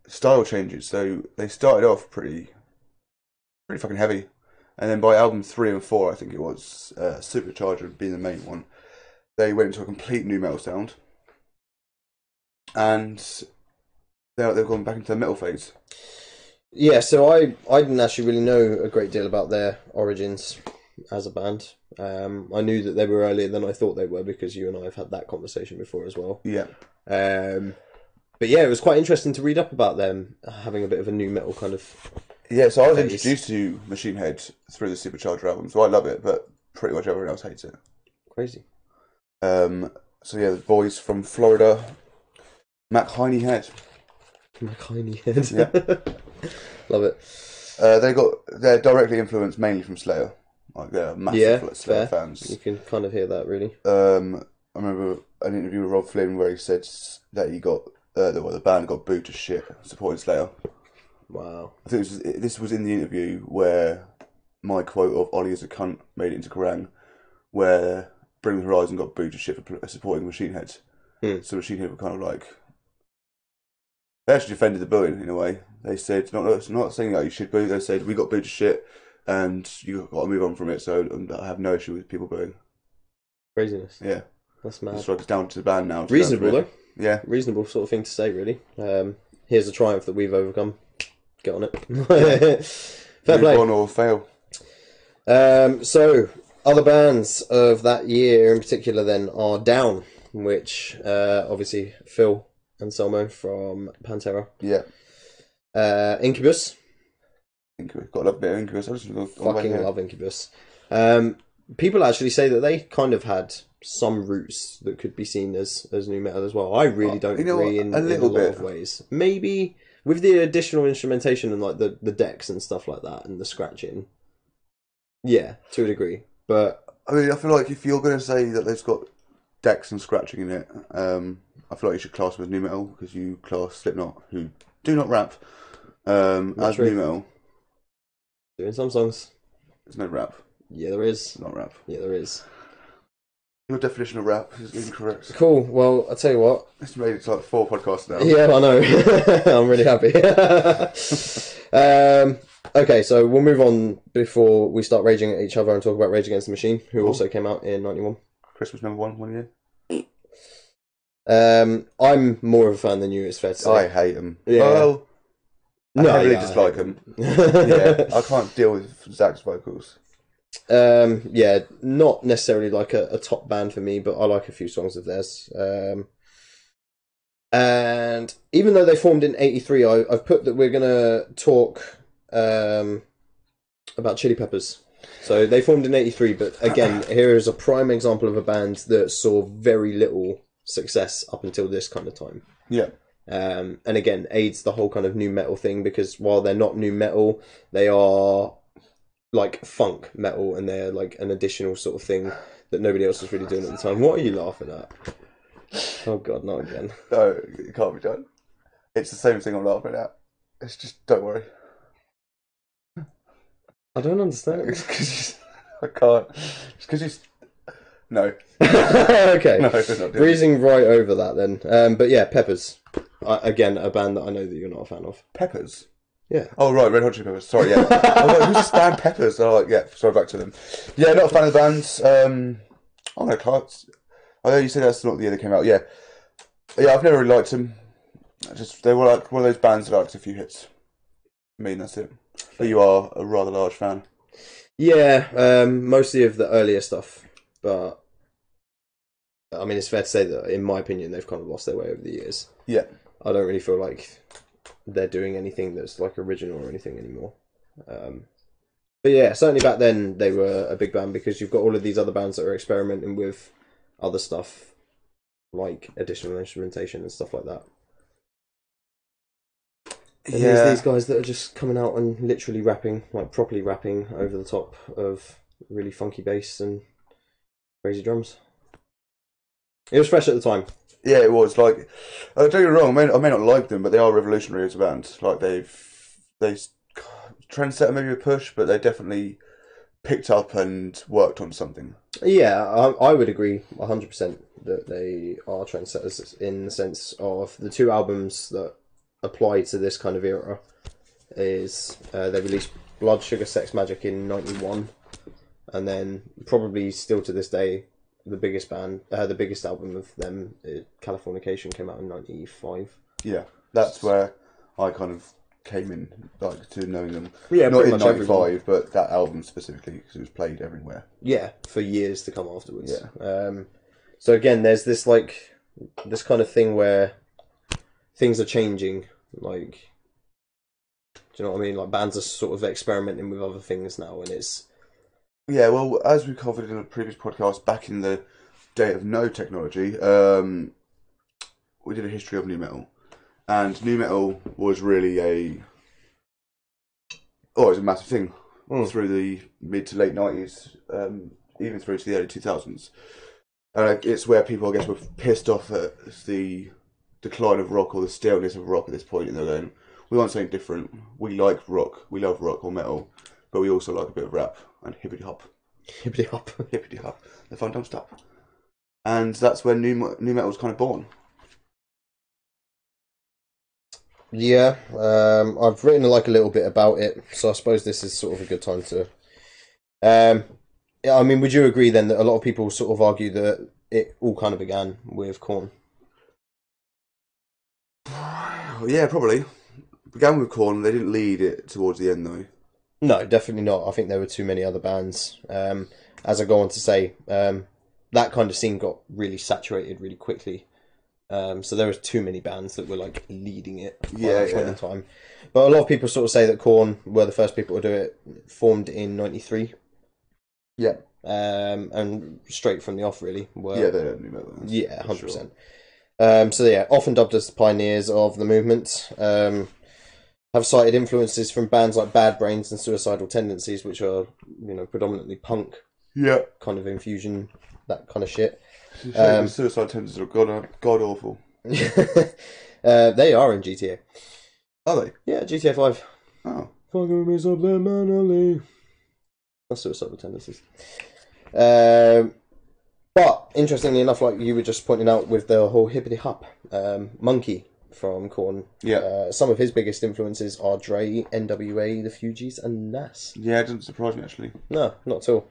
style changes. So they started off pretty fucking heavy, and then by album 3 and 4, I think it was, Supercharger being the main one, they went into a complete new metal sound, and they've gone back into the metal phase. Yeah, so I didn't actually really know a great deal about their origins as a band. I knew that they were earlier than I thought they were, because you and I have had that conversation before as well. Yeah. But yeah, it was quite interesting to read up about them having a bit of a new metal kind of. Yeah, so I was introduced to Machine Head through the Supercharger album, so I love it, but pretty much everyone else hates it. Crazy. So yeah, the boys from Florida, McHiney Head. McHiney Head. Yeah. Love it. They're directly influenced mainly from Slayer. Like, they're massive Slayer fans. You can kind of hear that, really. I remember an interview with Rob Flynn where he said that he got the band got booed to shit supporting Slayer. Wow. I think this was in the interview where my quote of "Ollie is a cunt" made it into Kerrang, where Bring Me the Horizon got booed to shit for supporting Machine Head. So Machine Head were kind of like, they actually defended the booing in a way. They said, not saying that you should boo. They said, we got booed to shit, and you got to move on from it. So I have no issue with people booing. Craziness. Yeah, that's mad. It's down to the band now. Reasonable though. Yeah, reasonable sort of thing to say, really. Here's a triumph that we've overcome. Get on it. Fair play. Move on or fail. So other bands of that year in particular then are Down, which obviously Phil Anselmo from Pantera. Yeah. Incubus. Got to love a bit of Incubus. Fucking love Incubus. People actually say that they kind of had some roots that could be seen as new metal as well. I really don't agree in a lot of ways. Maybe with the additional instrumentation and like the decks and stuff like that and the scratching. Yeah, to a degree. But I mean, I feel like if you're going to say that they've got decks and scratching in it, I feel like you should class them as new metal, because you class Slipknot, who do not rap, as new metal. Doing some songs. There's no rap. Yeah, there is. Not rap. Yeah, there is. Your definition of rap is incorrect. Cool. Well, I'll tell you what. It's made it to like 4 podcasts now. Yeah, I know. I'm really happy. Okay, so we'll move on before we start raging at each other and talk about Rage Against the Machine, who also came out in 91. Christmas number 1 year. I'm more of a fan than you, it's fair to say. I hate them. Yeah. Well, I really dislike them. Yeah, I can't deal with Zach's vocals. Yeah, not necessarily like a top band for me, but I like a few songs of theirs. And even though they formed in 83, I've put that we're going to talk about Chili Peppers. So they formed in 83, but again, here is a prime example of a band that saw very little success up until this kind of time. Yeah. And again, aids the whole kind of new metal thing, because while they're not new metal, they are like funk metal, and they're like an additional sort of thing that nobody else was really doing at the time. What are you laughing at? Oh God, not again. No, it can't be done. It's the same thing I'm laughing at. It's just, don't worry. I don't understand. It's because I can't. It's because you. No. Okay. No, we're not doing Breezing right over that then. But yeah, Peppers. Again, a band that I know that you're not a fan of. Peppers? Yeah. Oh, right, Red Hot Chili Peppers. Sorry, yeah. I was like, who's this band Peppers? And I'm like, yeah, sorry, back to them. Yeah, not a fan of the bands. I'm going to cut. I know you said that's not the year they came out. Yeah. Yeah, I've never really liked them. They were like one of those bands that liked a few hits. I mean, that's it. But you are a rather large fan. Yeah, mostly of the earlier stuff. But, I mean, it's fair to say that, in my opinion, they've kind of lost their way over the years. Yeah. I don't really feel like they're doing anything that's like original or anything anymore. But yeah, certainly back then they were a big band because you've got all of these other bands that are experimenting with other stuff, like additional instrumentation and stuff like that. And Yeah. there's these guys that are just coming out and literally rapping, like properly rapping over the top of really funky bass and crazy drums. It was fresh at the time. Yeah, it was like. Don't get me wrong. I may not like them, but they are revolutionary as a band. Like they trendsetter maybe a push, but they definitely picked up and worked on something. Yeah, I would agree 100% that they are trendsetters in the sense of the two albums that apply to this kind of era is they released Blood Sugar Sex Magic in 91, and then probably still to this day the biggest album of them, Californication, came out in 95. Yeah, that's where I kind of came in, like, to knowing them. Yeah, not pretty in much everyone. '95, but that album specifically because it was played everywhere. Yeah, for years to come afterwards. Yeah. So again, there's this kind of thing where things are changing. Like, do you know what I mean? Like bands are sort of experimenting with other things now, and it's Yeah, well, as we covered in a previous podcast, back in the day of no technology, we did a history of nu metal, and nu metal was really it was a massive thing through the mid to late '90s, even through to the early 2000s. It's where people, I guess, were pissed off at the decline of rock or the staleness of rock at this point, and they're going, we want something different. We like rock, we love rock or metal, but we also like a bit of rap and hippity hop. hippity hop. Hippity hop. The fun don't stop. And that's when nu metal was kind of born. Yeah, I've written like a little bit about it, so I suppose this is sort of a good time to. Yeah, I mean, would you agree then that a lot of people sort of argue that it all kind of began with Korn? Yeah, probably. Began with Korn. They didn't lead it towards the end, though. No, definitely not. I think there were too many other bands. As I go on to say, that kind of scene got really saturated really quickly. So there was too many bands that were like leading it at that point in time. But a lot of people sort of say that Korn were the first people to do it, formed in 93. Yeah. And straight from the off, really. Yeah, they don't nu metal. Yeah, 100%. So yeah, often dubbed as the pioneers of the movement. Have cited influences from bands like Bad Brains and Suicidal Tendencies, which are, predominantly punk kind of infusion, that kind of shit. Suicide Tendencies are god awful. They are in GTA. Are they? Yeah, GTA 5. Oh. Fucking me subliminally. That's Suicidal Tendencies. But interestingly enough, like you were just pointing out with the whole hippity hop, Monkey from Korn. Yeah. Some of his biggest influences are Dre, NWA, The Fugees, and Nas. Yeah, it doesn't surprise me, actually. No, not at all.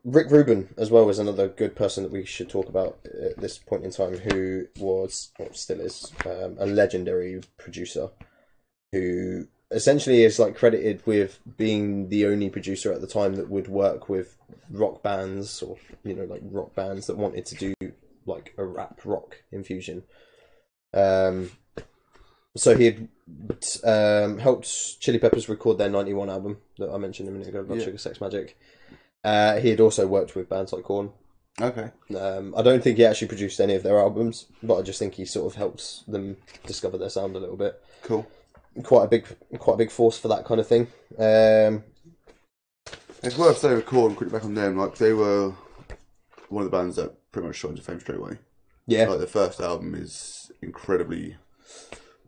Rick Rubin as well is another good person that we should talk about at this point in time, who was, or still is, a legendary producer who essentially is like credited with being the only producer at the time that would work with rock bands or like rock bands that wanted to do like a rap rock infusion. So he had helped Chili Peppers record their 91 album that I mentioned a minute ago, Blood Sugar Sex Magic. He had also worked with bands like Korn. Okay. I don't think he actually produced any of their albums, but I just think he sort of helped them discover their sound a little bit. Cool. Quite a big force for that kind of thing. It's worth saying with Korn, quickly back on them, like they were one of the bands that pretty much shot into fame straight away. Yeah. Like their first album is incredibly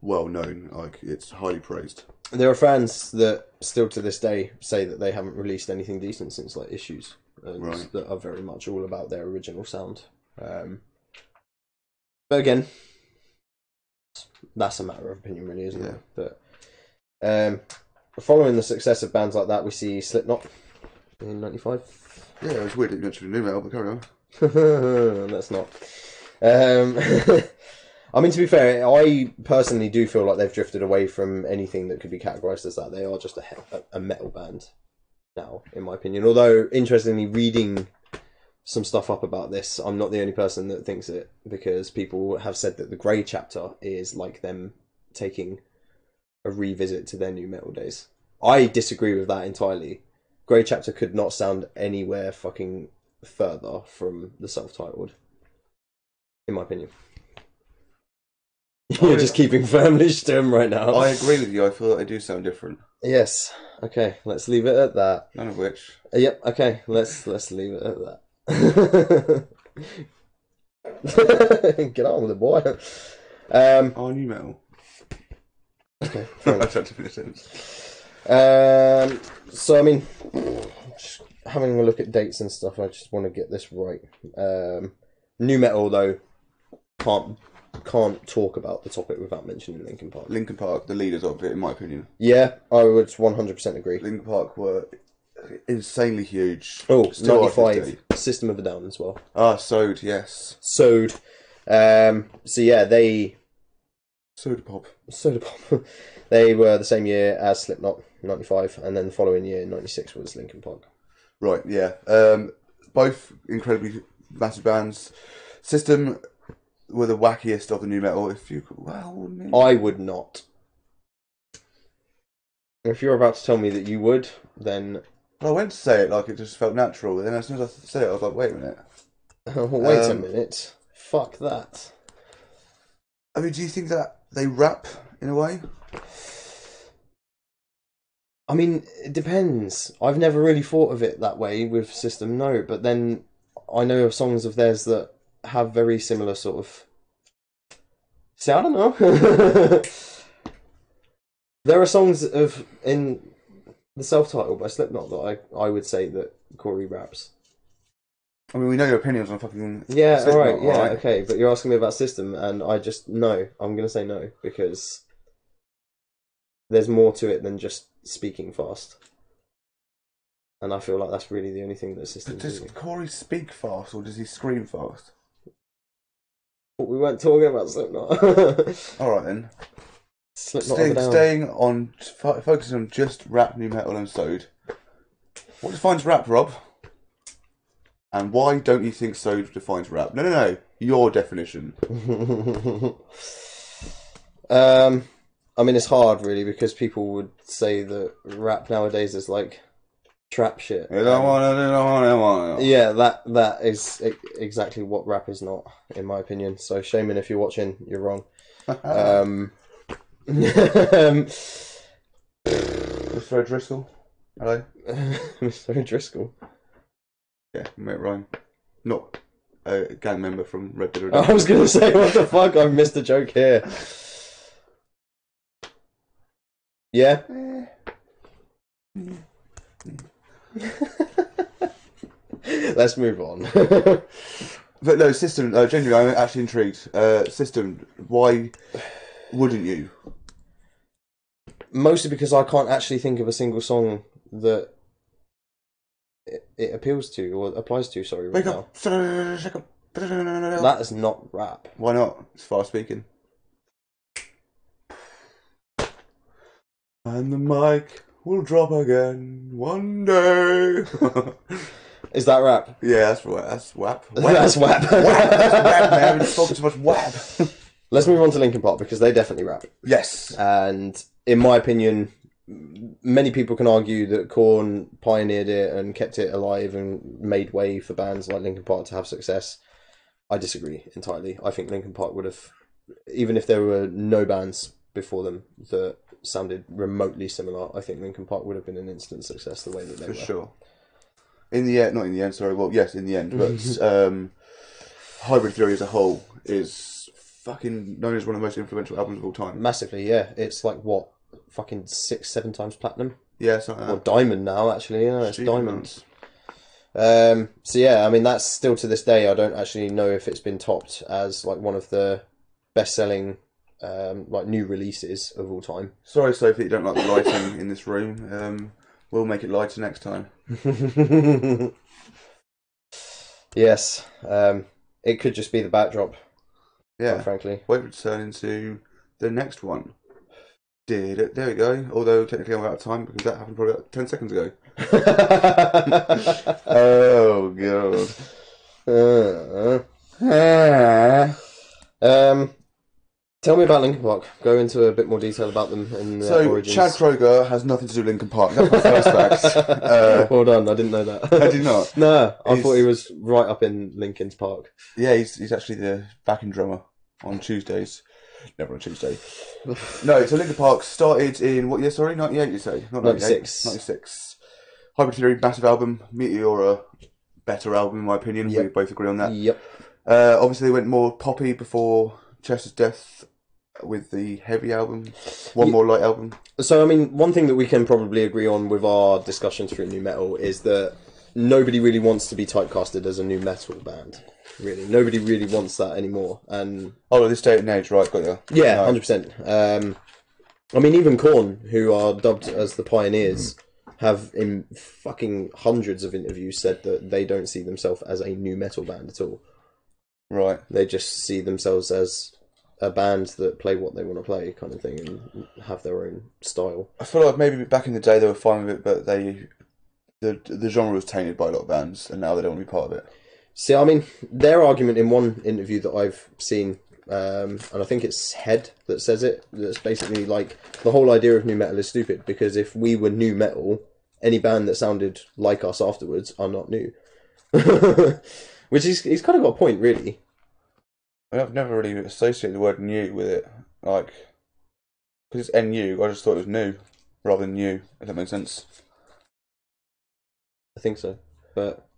well known, like it's highly praised. There are fans that still to this day say that they haven't released anything decent since like Issues, and Right. that are very much all about their original sound. But again, that's a matter of opinion, really, isn't it? But following the success of bands like that, we see Slipknot in '95. Yeah, it was weird that you mentioned new metal, but carry on. That's not. I mean, to be fair, I personally do feel like they've drifted away from anything that could be categorised as that. They are just a metal band now, in my opinion. Although, interestingly, reading some stuff up about this, I'm not the only person that thinks it, because people have said that the Grey Chapter is like them taking a revisit to their new metal days. I disagree with that entirely. Grey Chapter could not sound anywhere fucking further from the self-titled, in my opinion. You're just keeping firmly to him right now. I agree with you. I feel that they do sound different. Yes. Okay. Let's leave it at that. None of which. Yep. Okay. Let's leave it at that. Get on with it, boy. New metal. Okay. I tried to finish it. So I mean, just having a look at dates and stuff, I just want to get this right. New metal though can't talk about the topic without mentioning Linkin Park. Linkin Park, the leaders of it, in my opinion. Yeah, I would 100% agree. Linkin Park were insanely huge. Oh, Still 95. System of a Down as well. Ah, Sode, yes. Sode. So yeah, they... Soda Pop. Soda Pop. They were the same year as Slipknot, 95, and then the following year, 96, was Linkin Park. Right, yeah. Both incredibly massive bands. System were the wackiest of the new metal. If you could, well, maybe. I would not. If you're about to tell me that you would, then... Well, I went to say it like it just felt natural, but then as soon as I said it, I was like, wait a minute. Wait a minute. Fuck that. I mean, do you think that they rap in a way? I mean, it depends. I've never really thought of it that way with System, no. But then I know of songs of theirs that have very similar sort of... See, I don't know. There are songs in the self-titled by Slipknot that I would say that Corey raps. I mean, we know your opinions on fucking... Yeah, Slipknot, alright, yeah, right? okay. But you're asking me about System, and I just... No, I'm going to say no, because there's more to it than just speaking fast. And I feel like that's really the only thing that System Does do. Corey speak fast, or does he scream fast? We weren't talking about Slipknot. Alright then. Slipknot of a Down. Staying on... focusing on just rap, new metal and Sode. What defines rap, Rob? And why don't you think Sode defines rap? No. Your definition. I mean, it's hard, really, because people would say that rap nowadays is like trap shit. Yeah, that is exactly what rap is not, in my opinion. So, Shaman, if you're watching, you're wrong. Mr. O'Driscoll. Hello. Mr. O'Driscoll. Yeah, mate Ryan. Not a gang member from Red Dead I Redemption. was going to say, what the fuck? I missed a joke here. Yeah? Let's move on. But no, System, genuinely, I'm actually intrigued. System, why wouldn't you? Mostly because I can't actually think of a single song that it appeals to, or applies to, sorry, right Wake now. up! Shake up! That is not rap. Why not? It's fast speaking. And the mic will drop again one day. Is that rap? Yeah, that's right. That's WAP. That's WAP. That's WAP, man. We've spoken too much WAP. Let's move on to Linkin Park, because they definitely rap. Yes. And in my opinion, many people can argue that Korn pioneered it and kept it alive and made way for bands like Linkin Park to have success. I disagree entirely. I think Linkin Park would have, even if there were no bands before them that sounded remotely similar, I think Linkin Park would have been an instant success the way that they were. For sure. in the end, not in the end. Sorry, well, yes, in the end, but Hybrid Theory as a whole is fucking known as one of the most influential albums of all time. Massively, yeah. It's like what, fucking 6-7 times platinum, Yeah, something like or diamond now. Actually, yeah, it's Stupid diamond. So yeah, I mean that's still to this day. I don't actually know if it's been topped as like one of the best-selling like new releases of all time. Sorry, Sophie, you don't like the lighting in this room. We'll make it lighter next time. Yes, it could just be the backdrop. Yeah, quite frankly. wait for it to turn into the next one. Did it? There we go. Although technically I'm out of time because that happened probably about 10 seconds ago. Oh god. Tell me about Linkin Park. Go into a bit more detail about them and their origins. Chad Kroeger has nothing to do with Linkin Park. That's my first fact. Well done. I didn't know that. I did not. No, I thought he was right up in Linkin's Park. Yeah, he's actually the backing drummer on Tuesdays. Never on Tuesday. No, so Linkin Park started in what year? Sorry, 98. You say? Not 96. 96. Hybrid Theory, massive album. Meteora, better album in my opinion. Yep. We both agree on that. Yep. Obviously, they went more poppy before Chester's death with the heavy album. One More Light album. So, I mean, one thing that we can probably agree on with our discussions through new metal is that nobody really wants to be typecasted as a new metal band. Really, nobody really wants that anymore. And this day and age, right? Got you. yeah, No. 100%. I mean, even Korn, who are dubbed as the pioneers, have in fucking hundreds of interviews said that they don't see themselves as a new metal band at all. Right. They just see themselves as a band that play what they want to play, kind of thing, and have their own style. I feel like maybe back in the day they were fine with it, but the genre was tainted by a lot of bands, and now they don't want to be part of it. See, I mean, their argument in one interview that I've seen, and I think it's Head that says it, that's basically like, the whole idea of new metal is stupid, because if we were new metal, any band that sounded like us afterwards are not new. Which he's kind of got a point, really. I've never really associated the word new with it, like, because it's NU, I just thought it was new, rather than new, if that makes sense. I think so, but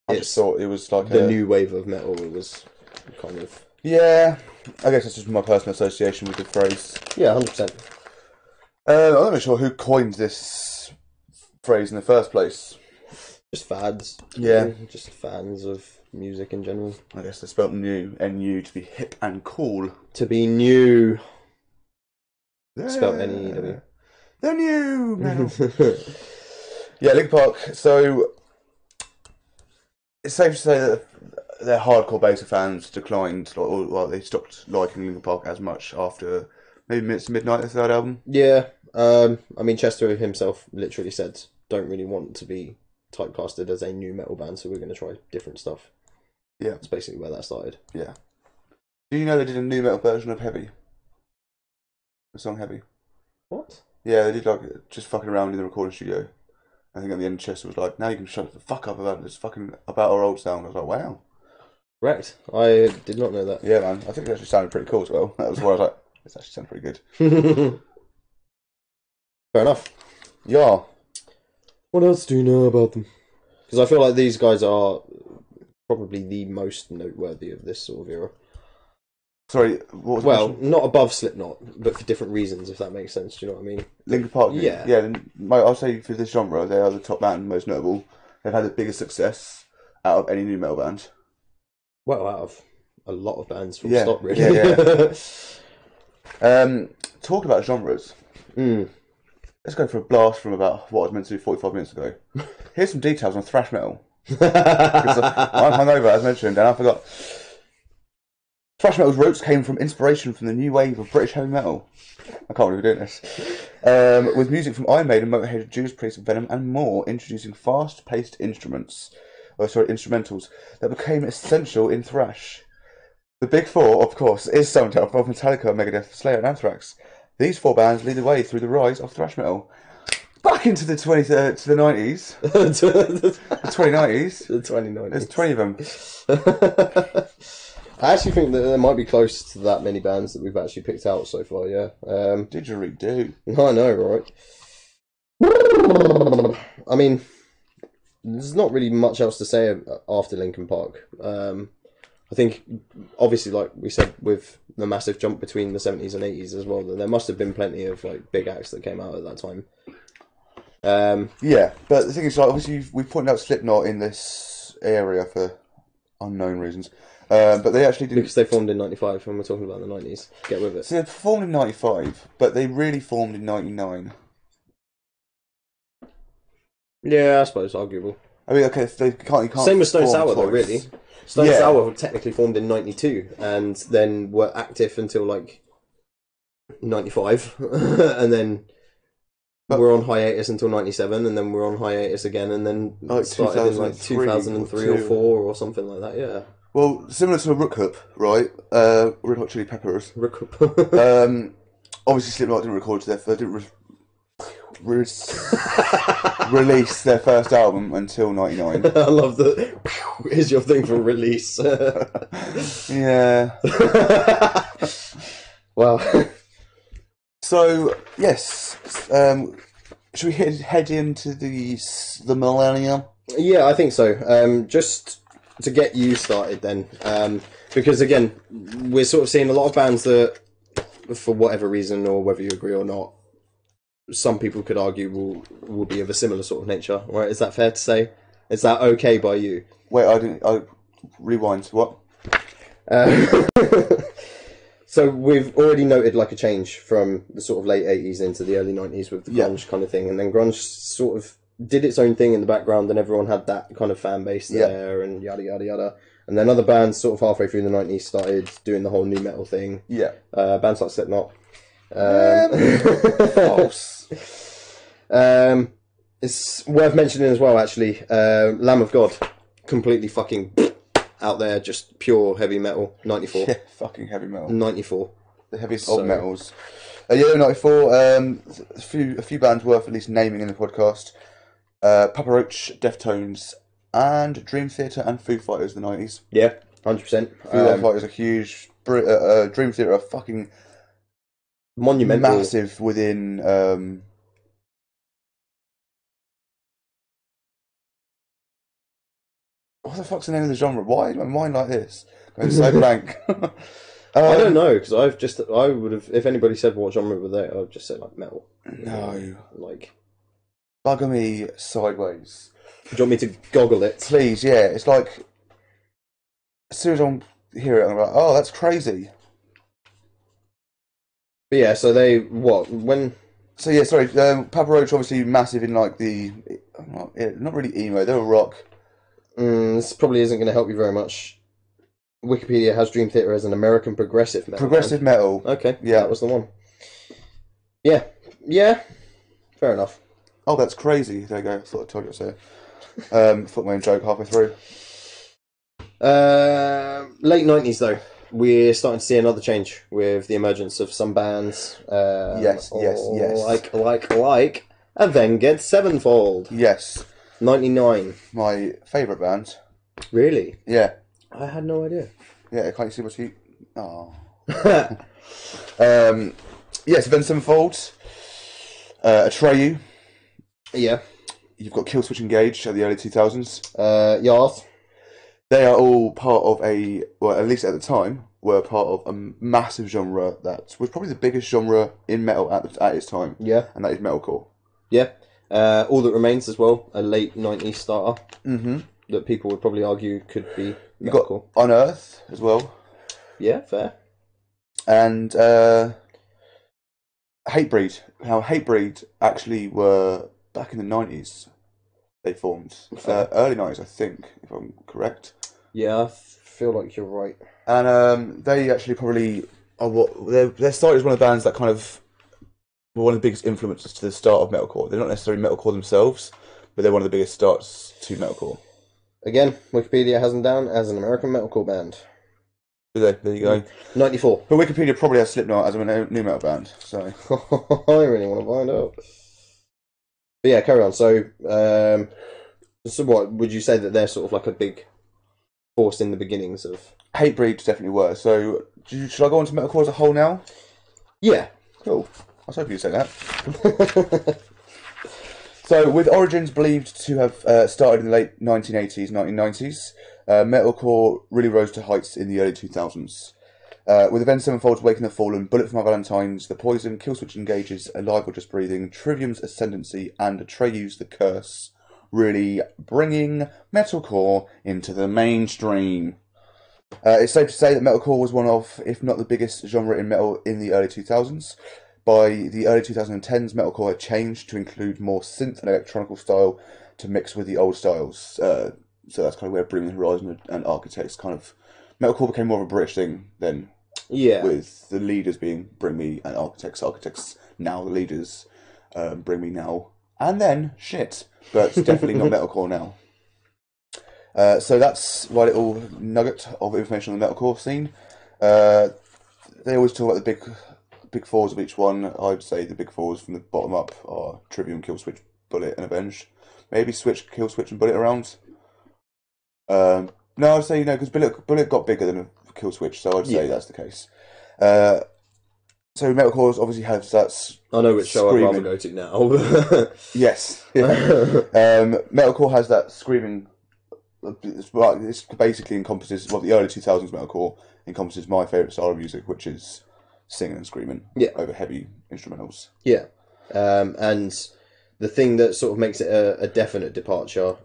I just thought it was like the new wave of metal. It was kind of, yeah. I guess that's just my personal association with the phrase. yeah, 100%. I'm not really sure who coined this phrase in the first place. Just fads. Yeah. Really. Just fans of music in general. I guess they spelt new, NU, to be hip and cool. To be new. Yeah. Spelled N-E-W. The new metal. Yeah, Linkin Park. So it's safe to say that their hardcore base of fans declined, or they stopped liking Linkin Park as much after maybe Midnight, the third album. Yeah. I mean, Chester himself literally said, don't really want to be typecasted as a new metal band, so we're going to try different stuff. Yeah. That's basically where that started. Yeah. Do you know they did a new metal version of Heavy? The song Heavy. What? Yeah, they did like just fucking around in the recording studio. I think at the end Chester was like, now you can shut the fuck up about this fucking about our old sound. I was like, wow. Correct. I did not know that. Yeah, man. I think it actually sounded pretty cool as well. That was why I was like, this actually sounds pretty good. Fair enough. Yeah. What else do you know about them? Because I feel like these guys are probably the most noteworthy of this sort of era. Sorry, what was the Well, question? not above Slipknot, but for different reasons, if that makes sense. Do you know what I mean? Linkin Park. Yeah. Yeah, I'll say for this genre, they are the top band, most notable. They've had the biggest success out of any new metal band. Well, out of a lot of bands, full Yeah, stop, really. Yeah. Talk about genres. Mm. Let's go for a blast from about what I was meant to do 45 minutes ago. Here's some details on thrash metal. I'm hungover, as mentioned, and I forgot. Thrash metal's roots came from inspiration from the new wave of British heavy metal. I can't believe we're doing this. With music from Iron Maiden, Motorhead, Judas Priest, Venom, and more, introducing fast-paced instrumentals that became essential in thrash. The big four, of course, is summed up of Metallica, Megadeth, Slayer, and Anthrax. These four bands lead the way through the rise of thrash metal. Back into the 90s. The 2090s. The 2090s. There's 20 of them. I actually think that there might be close to that many bands that we've actually picked out so far, yeah. Didgeridoo. I know, right? I mean, there's not really much else to say after Linkin Park. I think, obviously, like we said, with the massive jump between the 70s and 80s as well, that there must have been plenty of like big acts that came out at that time. Yeah, but the thing is, like, obviously, we pointed out Slipknot in this area for unknown reasons. But they actually didn't. Because they formed in 95 when we're talking about the 90s. Get with it. So they formed in 95, but they really formed in 99. Yeah, I suppose, arguable. I mean, okay, you can't Same with Stone form Sour, though, twice. really. Stone Sour were technically formed in 92, and then were active until, like, 95. And then we're on hiatus until 97, and then we're on hiatus again, and then like started in, like, 2003 or 4 or something like that, yeah. Well, similar to Rook Up, right? Red Hot Chili Peppers. Obviously, Slipknot didn't record they didn't release their first album until 99. I love that. Here's your thing for release. Yeah. Wow. So, yes. Should we head into the millennium? Yeah, I think so. Just to get you started then. Because, again, we're sort of seeing a lot of bands that, for whatever reason, or whether you agree or not, some people could argue will be of a similar sort of nature, right? Is that fair to say? Is that okay by you? Wait, I rewind. What? So we've already noted like a change from the sort of late 80s into the early 90s with the grunge kind of thing, and then grunge sort of did its own thing in the background, and everyone had that kind of fan base there, and yada yada yada. And then other bands sort of halfway through the 90s started doing the whole new metal thing. Yeah. Bands like Slipknot. False. It's worth mentioning as well, actually. Lamb of God, completely fucking out there, just pure heavy metal. 94. Yeah, fucking heavy metal. 94. The heaviest of metals. Yeah, 94. A few bands worth at least naming in the podcast. Papa Roach, Deftones, and Dream Theater and Foo Fighters. The 90s. Yeah, 100%. Foo Fighters are huge. Dream Theater are fucking monumental, massive within. What the fuck's the name of the genre? Why is my mind like this? Going so blank. I don't know, because I would have, if anybody said what genre were they, I would just say like metal. No. Like. Bugger me sideways. Do you want me to goggle it? Please, yeah. It's like, as soon as I hear it, I'm like, oh, that's crazy. But yeah, so they, when... So yeah, sorry, Papa Roach obviously massive in like the, not really emo, they were rock. This probably isn't going to help you very much. Wikipedia has Dream Theater as an American progressive metal. Progressive metal. Okay, yeah, that was the one. Yeah, fair enough. Oh, that's crazy. There you go. I thought I told you so. Thought my own joke halfway through. Late 90s though, we're starting to see another change with the emergence of some bands. Yes. Like Avenged Sevenfold. Yes. 99. My favourite band. Really? Yeah. I had no idea. Yeah, can't you see what you... Oh. Yes, Avenged Sevenfold. Atreyu. Yeah. You've got Killswitch Engage at the early 2000s. Yes. They are all part of well, at least at the time, were part of a massive genre that was probably the biggest genre in metal at its time. Yeah. And that is metalcore. Yeah. All That Remains as well, a late 90s starter. Mm-hmm. That people would probably argue could be metalcore. You got On Earth as well. Yeah, fair. And Hatebreed. How Hatebreed actually were back in the 90s. They formed. Early 90s, I think, if I'm correct. Yeah, I feel like you're right. And they actually probably are they're started as one of the bands that kind of were one of the biggest influences to the start of metalcore. They're not necessarily metalcore themselves, but they're one of the biggest starts to metalcore. Again, Wikipedia has them down as an American metalcore band. Do they? There you go. 94. But Wikipedia probably has Slipknot as a new metal band. So I really want to find out. But yeah, carry on. So what would you say that they're sort of like a big force in the beginnings of? Hatebreed definitely were. So should I go on to metalcore as a whole now? Yeah. Cool. I was hoping you'd say that. So, with origins believed to have started in the late 1980s, 1990s, metalcore really rose to heights in the early 2000s. With Avenged Sevenfold's Waking the Fallen, Bullet for My Valentine's, The Poison, Killswitch Engage's Alive or Just Breathing, Trivium's Ascendancy, and Atreyu's The Curse, really bringing metalcore into the mainstream. It's safe to say that metalcore was one of, if not the biggest genre in metal in the early 2000s. By the early 2010s, metalcore had changed to include more synth and electronical style to mix with the old styles. So that's kind of where Bring Me the Horizon and Architects kind of... Metalcore became more of a British thing then. Yeah. With the leaders being Bring Me and Architects. Architects now the leaders. Bring Me now. And then, shit. But it's definitely not metalcore now. So that's my little nugget of information on the metalcore scene. They always talk about the big fours of each one. I'd say the big fours from the bottom up are Trivium, Killswitch, Bullet, and Avenged. Maybe switch Killswitch and Bullet around. No, I'd say because Bullet got bigger than Killswitch, so I'd say that's the case. So metalcore obviously has that. I know which show I'd rather go to now. Yes. Metalcore has that screaming. It's basically encompasses the early 2000s metalcore encompasses my favourite style of music, which is singing and screaming over heavy instrumentals. Yeah, and the thing that sort of makes it a definite departure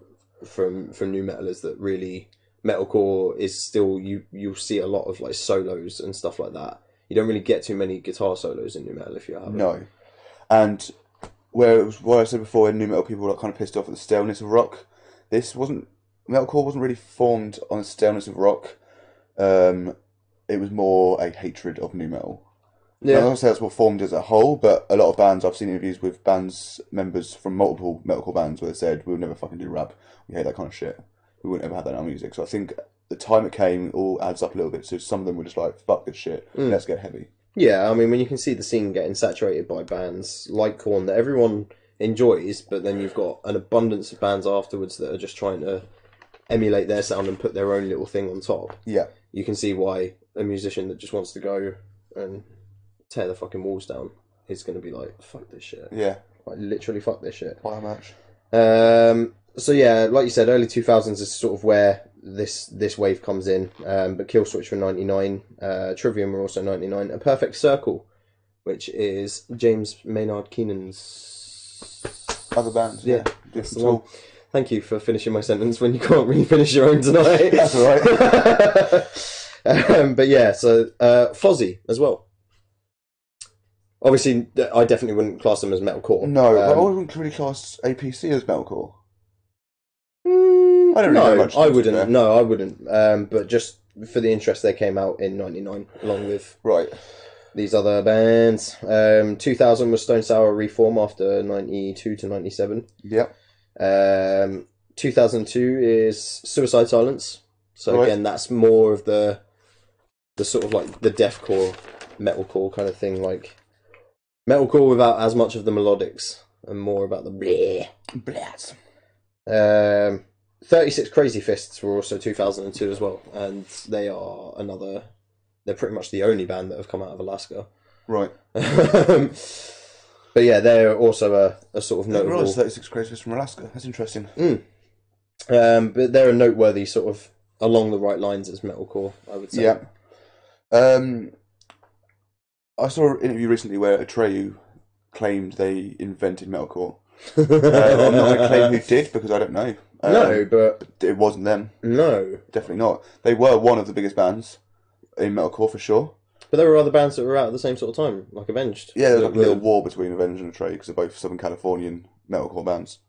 from new metal is that really metalcore is still you'll see a lot of like solos and stuff like that. You don't really get too many guitar solos in new metal if you have it. No, and where it was what I said before in new metal, people were like kind of pissed off at the staleness of rock. Metalcore wasn't really formed on the staleness of rock. It was more a hatred of new metal. Yeah. I'm not going to say that's what formed as a whole, but a lot of bands, I've seen interviews with bands members from multiple metalcore bands where they said, we'll never fucking do rap. We hate that kind of shit. We wouldn't ever have that in our music. So I think the time it came, it all adds up a little bit. So some of them were just like, fuck this shit, let's get heavy. Yeah, I mean, when you can see the scene getting saturated by bands like Korn that everyone enjoys, but then you've got an abundance of bands afterwards that are just trying to emulate their sound and put their own little thing on top. Yeah. You can see why a musician that just wants to go and tear the fucking walls down is going to be like, fuck this shit. Yeah. Like, literally fuck this shit. By how much? So yeah, like you said, early 2000s is sort of where this wave comes in. But Killswitch were 99, Trivium were also 99. A Perfect Circle, which is James Maynard Keenan's other bands. Yeah, that's the one. Thank you for finishing my sentence when you can't really finish your own tonight. That's all right. But yeah, so Fozzy as well. Obviously, I definitely wouldn't class them as metalcore. No, but I wouldn't really class APC as metalcore. I don't really know much. I wouldn't. No, I wouldn't. But just for the interest, they came out in '99 along with these other bands. 2000 was Stone Sour Reform after 92 to 97. Yep. 2002 is Suicide Silence. So again, that's more of the sort of like the deathcore, metalcore kind of thing, like metalcore without as much of the melodics and more about the bleh. 36 Crazy Fists were also 2002 as well, and they are they're pretty much the only band that have come out of Alaska. Right. But yeah, they're also a sort of notable... 36 Crazy Fists from Alaska. That's interesting. But they're a noteworthy sort of along the right lines as metalcore, I would say. Yeah. I saw an interview recently where Atreyu claimed they invented metalcore. I'm not going to claim who did because I don't know. No, but it wasn't them. No. Definitely not. They were one of the biggest bands in metalcore for sure. But there were other bands that were out at the same sort of time, like Avenged. Yeah, there was like a little war between Avenged and Atreyu because they're both Southern Californian metalcore bands.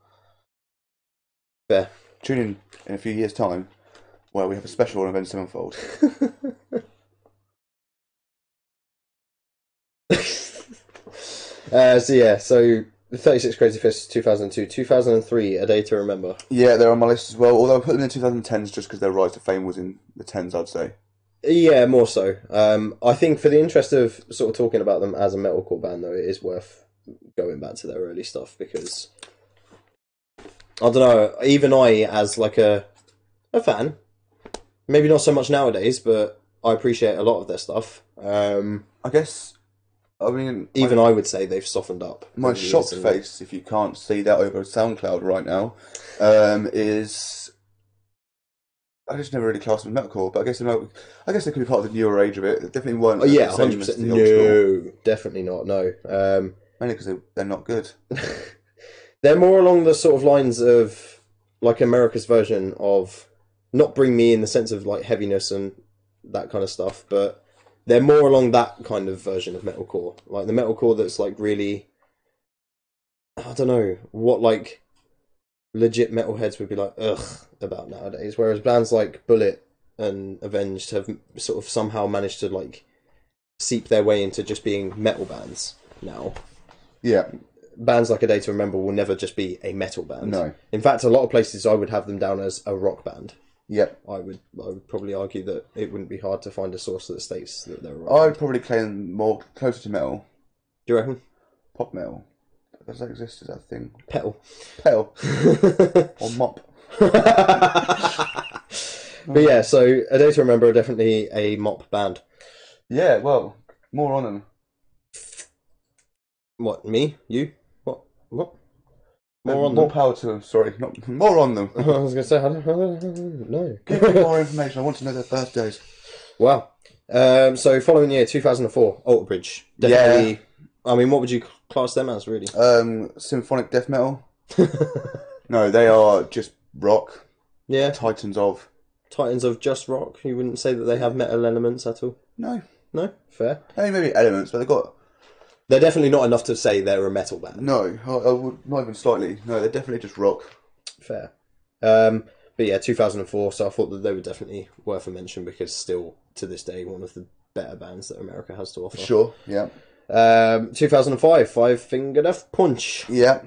Fair. Tune in a few years' time where we have a special on Avenged Sevenfold. So 36 Crazy Fists, 2002, 2003, A Day to Remember. Yeah, they're on my list as well. Although I put them in the 2010s just because their rise to fame was in the 10s, I'd say. Yeah, more so. I think for the interest of sort of talking about them as a metalcore band, though, it is worth going back to their early stuff because I don't know. Even I, as like a fan, maybe not so much nowadays, but I appreciate a lot of their stuff. I guess I mean, Even I would say they've softened up. my over the shocked years, and face, if you can't see that over SoundCloud right now, is I just never really classed them as metalcore, but I guess they could be part of the newer age of it. They definitely weren't oh yeah, the same as 100%. the old school. No, definitely not. No, Mainly because they're not good. they're more along the sort of lines of like America's version of not Bring Me in the sense of like heaviness and that kind of stuff, but they're more along that kind of version of metalcore, like the metalcore that's like really, I don't know what like legit metalheads would be like ugh about nowadays. Whereas bands like Bullet and Avenged have sort of somehow managed to like seep their way into just being metal bands now. Yeah. Bands like A Day to Remember will never just be a metal band. No. In fact, a lot of places I would have them down as a rock band. Yep. I would probably argue that it wouldn't be hard to find a source that states that they're a rock I would band. probably claim more closer to metal, Do you reckon? pop metal. Does that exist? Is that a thing? Petal. Petal or mop? But yeah, so A Day to Remember are definitely a mop band. Yeah. Well, more on them. What, me? You? What? More on more them? power to them. Sorry, not more on them. I was going to say, I don't know. Give me more information. I want to know their birthdays. Wow. So following year, 2004, Alter Bridge. Definitely. Yeah. I mean, what would you class them as, really? Symphonic death metal. No, they are just rock. Yeah. Titans of just rock. You wouldn't say that they have metal elements at all? No. No? Fair. I mean, maybe elements, but they're definitely not enough to say they're a metal band. No, I would not even slightly. No, they're definitely just rock. Fair. But yeah, 2004, so I thought that they were definitely worth a mention because still, to this day, one of the better bands that America has to offer. Sure, yeah. 2005, Five Finger Death Punch. Yeah.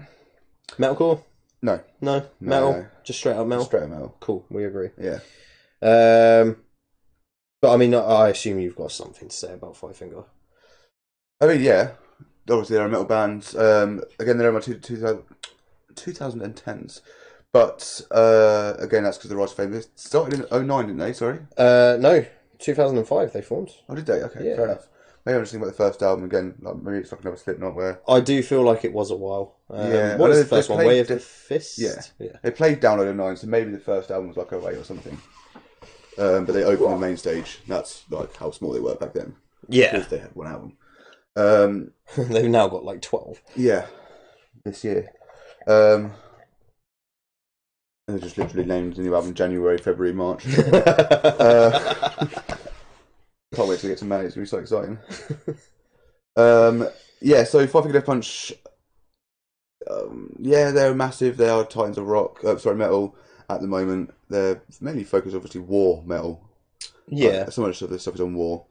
Metalcore? No. No? Metal? No. Just straight up metal? Just straight up metal. Cool, we agree. Yeah. But I mean, I assume you've got something to say about Five Finger. I mean, yeah. Obviously, they're a metal band. Again, they're in my 2010s. But, again, that's because the Rise to Fame. They started in 2009, didn't they? Sorry? No. 2005 they formed. Oh, did they? Okay, Yeah. fair enough. Maybe I'm just thinking about the first album again. Like maybe it's like another Slipknot where... I do feel like it was a while. Yeah. What was the first one? Way of the Fist? Yeah. They played Download in 9, so maybe the first album was like Away or something. But they opened the main stage. That's like how small they were back then. Yeah. Because they had one album. They've now got like 12. Yeah. This year. And they just literally named the new album January, February, March. Can't wait to get to May. It's going to be so exciting. Yeah, so Five Finger Death Punch. Yeah, they're massive. They are titans of rock. Metal at the moment. They're mainly focused, obviously, war metal. Yeah. So much of this stuff is on war.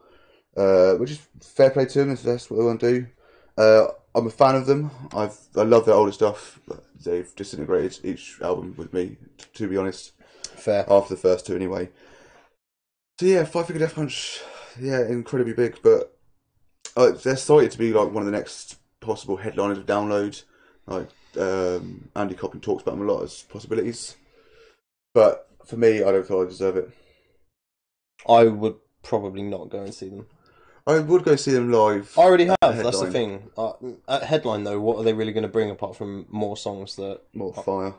Which is fair play to them if that's what they want to do. I'm a fan of them. I love their older stuff. They've disintegrated each album with me, to be honest. Fair. After the first two, anyway. So yeah, Five Finger Death Punch. Yeah, incredibly big, but they're cited to be like one of the next possible headliners of Download. Like Andy Copping talks about them a lot as possibilities, but for me, I don't feel I deserve it. I would probably not go and see them. I would go see them live. I already have. That's the thing. At headline though, what are they really going to bring apart from more songs that More fire?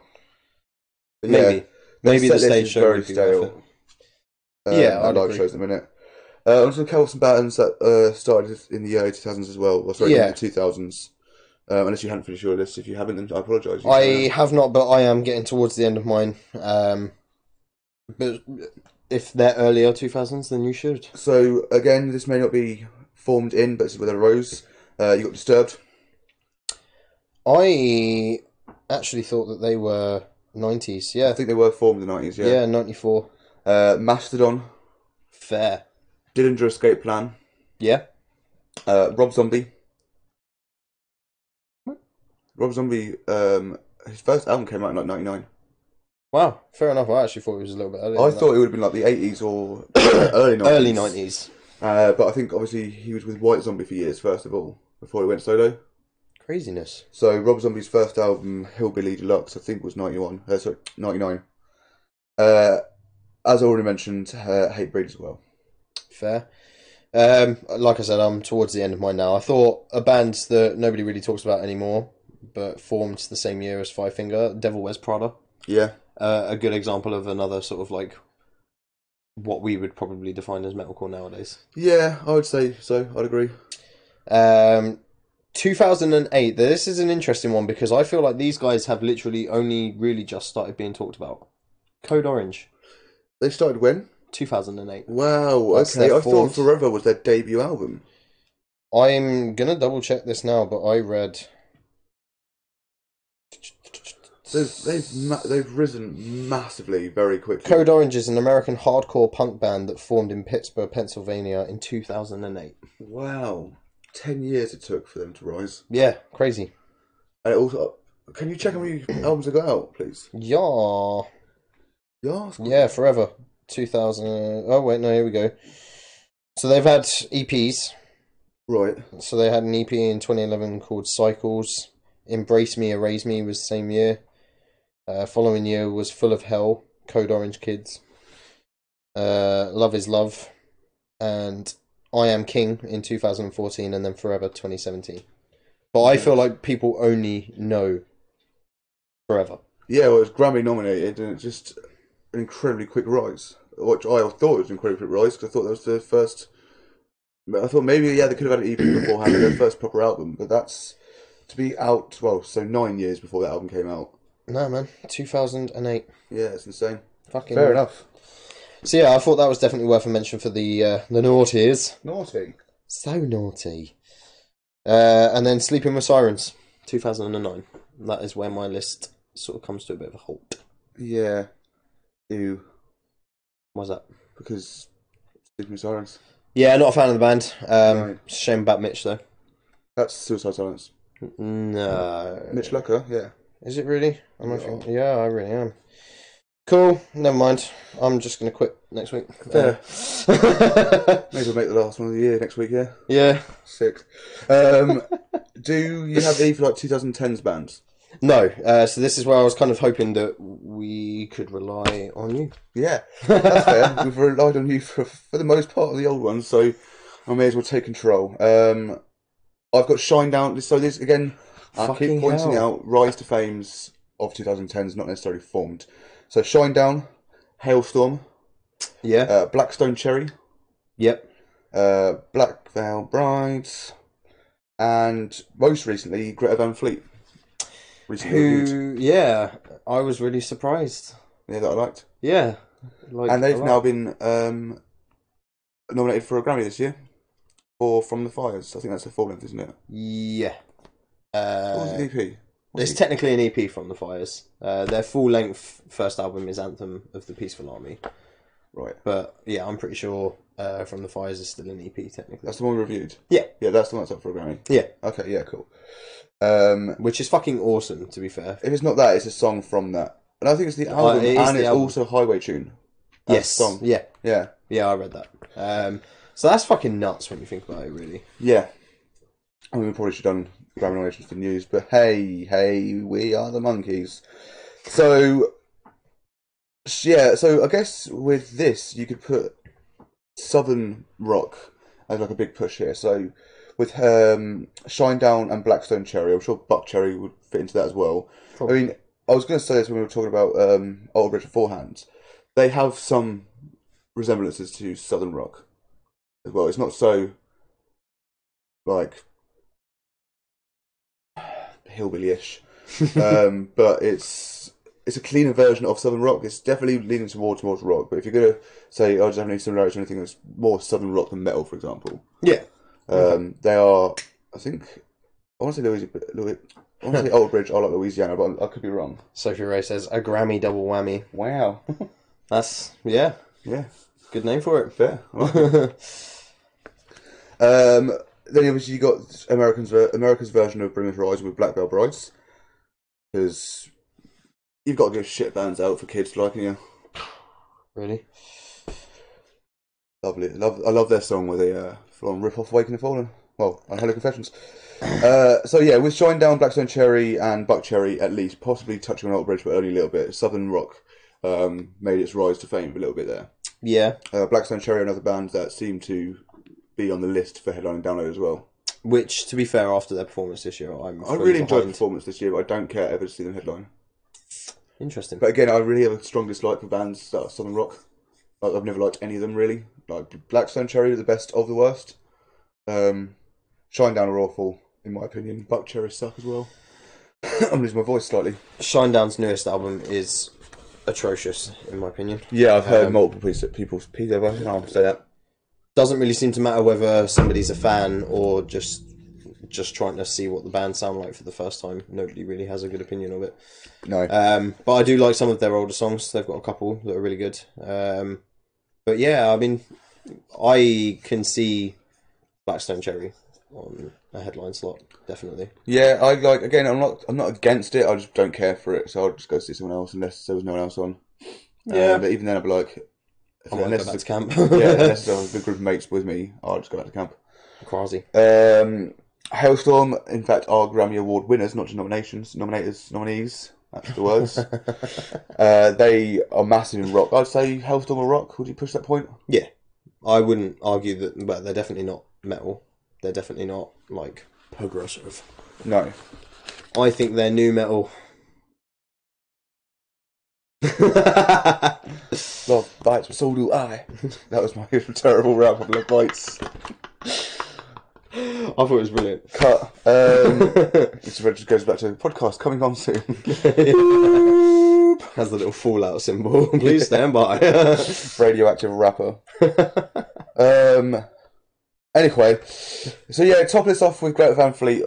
But maybe the set list stage is show very would be worth stale. it. Yeah, I'd live shows in a minute. I'm just going to some bands that started in the early 2000s as well. Well, sorry, in the 2000s. Unless you hadn't finished your list. If you haven't, then I apologise. I have not, but I am getting towards the end of mine. But if they're earlier 2000s, then you should. So, again, this may not be formed in, but this is where they rose. You got Disturbed. I actually thought that they were 90s, yeah. I think they were formed in the 90s, yeah. Yeah, 94. Mastodon. Fair. Dillinger Escape Plan. Yeah. Rob Zombie. Rob Zombie, his first album came out in like 99. Wow, fair enough. I actually thought it was a little bit earlier. I thought it would have been like the 80s or early 90s. Early 90s. But I think obviously he was with White Zombie for years, first of all, before he went solo. Craziness. So Rob Zombie's first album, Hillbilly Deluxe, I think was 99. 99. As I already mentioned, Hatebreed as well. Fair. Like I said, I'm towards the end of mine now. I thought a band that nobody really talks about anymore, but formed the same year as Five Finger, Devil Wears Prada. Yeah. A good example of another sort of like what we would probably define as metalcore nowadays. Yeah, I would say so. I'd agree. 2008. This is an interesting one because I feel like these guys have literally only really just started being talked about. Code Orange, They started when? 2008. Wow. That's Okay, their I thought formed. Forever was their debut album. I'm gonna double check this now, but I read. They've risen massively very quickly. Code Orange is an American hardcore punk band that formed in Pittsburgh, Pennsylvania in 2008. Wow. 10 years it took for them to rise. Yeah, crazy. And it also, can you check how many albums they got out, please? Yeah. Yeah. Yeah, forever. 2000. Oh, wait, no, here we go. So they've had EPs. Right. So they had an EP in 2011 called Cycles. Embrace Me, Erase Me was the same year. Following year was Full of Hell, Code Orange Kids. Love is Love. And I Am King in 2014, and then Forever 2017. But I feel like people only know Forever. Yeah, well, it was Grammy nominated, and it's just an incredibly quick rise. Which I thought was an incredibly quick rise, because I thought that was the first. I thought maybe, yeah, they could have had an EP beforehand, their first proper album, but that's to be out, well, so 9 years before that album came out. No, man. 2008. Yeah, it's insane. Fucking Fair enough. So yeah, I thought that was definitely worth a mention for the naughties. Naughty. So naughty. And then Sleeping with Sirens, 2009. That is where my list sort of comes to a bit of a halt. Yeah. Ew. Why's that? Because Sleeping with Sirens. Yeah, not a fan of the band. Right. Shame about Mitch though. That's Suicide Silence. No. Mitch Lucker, yeah. Is it really? Yeah. Yeah, I really am. Cool, never mind. I'm just going to quit next week. Fair. Maybe we'll make the last one of the year next week, yeah? Yeah. Sick. Do you have any for like 2010s bands? No, so this is where I was kind of hoping that we could rely on you. Yeah, that's fair. We've relied on you for the most part of the old ones, so I may as well take control. I've got Shine Down. So this, again, I Fucking keep pointing hell. out rise to fames of 2010s, not necessarily formed. So Shine Down, Hailstorm, Yeah. Blackstone Cherry, Yep. Black Veil Brides, and most recently, Greta Van Fleet. Recently reviewed. Who? Yeah, I was really surprised. Yeah, that I liked. Yeah, like, And they've a lot. now been nominated for a Grammy this year for From the Fires. I think that's a full length, isn't it? Yeah. What was the EP? There's technically an EP from the Fires. Their full-length first album is Anthem of the Peaceful Army. Right. But yeah, I'm pretty sure From the Fires is still an EP technically. That's the one we reviewed? Yeah. Yeah, that's the one that's up for a Grammy. Yeah. Okay, yeah, cool. Which is fucking awesome, to be fair. If it's not that, it's a song from that. And I think it's the album, it is and the it's album. also Highway Tune. Yes. Song. Yeah. Yeah. Yeah, I read that. So that's fucking nuts when you think about it, really. Yeah. I mean, we probably should have done Grammy nominations for news, but hey, we are the monkeys. So, yeah, so I guess with this, you could put Southern rock as like a big push here. So, with Shine Down and Blackstone Cherry, I'm sure Buck Cherry would fit into that as well. Probably. I mean, I was going to say this when we were talking about Old Bridge beforehand. They have some resemblances to Southern rock as well. It's not so, like, hillbilly-ish, but it's a cleaner version of Southern rock. It's definitely leaning towards more rock. But if you're gonna say, "Oh, does it have any similarities to anything that's more Southern rock than metal," for example, Yeah. they are. I think I want to say I want to say Old Bridge. I like Louisiana, but I could be wrong. Sophie Ray says, a Grammy double whammy. Wow. That's, yeah, Yeah, good name for it. fair. Then obviously you got America's version of Bring Us Horizon with Black Veil Brides, because you've got to give shit bands out for kids liking you. Really? Lovely. I love their song where they full on rip off Waking the Fallen. Well, on Hello Confessions. So yeah, with Shine Down, Blackstone Cherry, and Buck Cherry, at least, possibly touching on Old Bridge, but only a little bit. Southern rock made its rise to fame a little bit there. Yeah. Blackstone Cherry are another band that seem to be on the list for headlining download as well. Which, to be fair, after their performance this year, I really enjoyed the performance this year, but I don't care ever to see them headline. Interesting. But again, I really have a strong dislike for bands that are Southern rock. Like, I've never liked any of them, really. Like, Blackstone Cherry are the best of the worst. Shinedown are awful, in my opinion. Buck Cherry suck as well. I'm losing my voice slightly. Shinedown's newest album is atrocious, in my opinion. Yeah, I've heard multiple people say that. Doesn't really seem to matter whether somebody's a fan or just trying to see what the band sound like for the first time. Nobody really has a good opinion of it. No. But I do like some of their older songs. They've got a couple that are really good. But yeah, I mean, I can see Blackstone Cherry on a headline slot, definitely. Yeah, I'm not against it. I just don't care for it, so I'll just go see someone else unless there was no one else on. Yeah, but even then, I'd be like, I might go back to camp. yeah, unless there's a big group of mates with me, I'll just go back to camp. Crazy. Hailstorm, in fact, are Grammy Award winners, not just nominees. That's the words. They are massive in rock. I'd say Hailstorm are rock. Would you push that point? Yeah, I wouldn't argue that. But they're definitely not metal. They're definitely not like progressive. No. I think they're new metal. Love bites, but so do I. That was my terrible rap of Love Bites. I thought it was brilliant. Cut. It just goes back to the podcast coming on soon. Has the little fallout symbol. Please stand by. Radioactive rapper. Anyway, so yeah, top this off with Greta Van Fleet,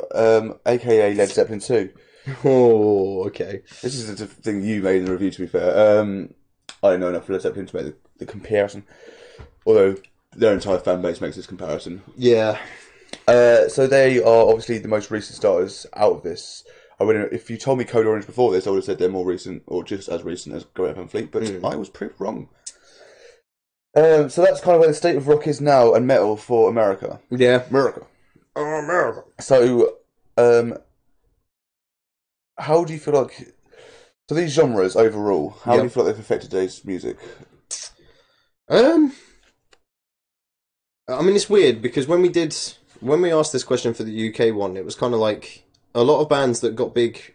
aka Led Zeppelin 2. Oh, okay. This is the thing you made in the review, to be fair. I don't know enough for Led Zeppelin to make the comparison. Although their entire fan base makes this comparison. Yeah. So they are obviously the most recent starters out of this. I wouldn't. If you told me Code Orange before this, I would have said they're more recent or just as recent as Greta Van Fleet, but I was proved wrong. So that's kind of where the state of rock is now and metal for America. Yeah. America. Oh, America. So, how do you feel like... So these genres overall, how do you feel like they've affected today's music? I mean, it's weird because when we asked this question for the UK one, it was kind of like a lot of bands that got big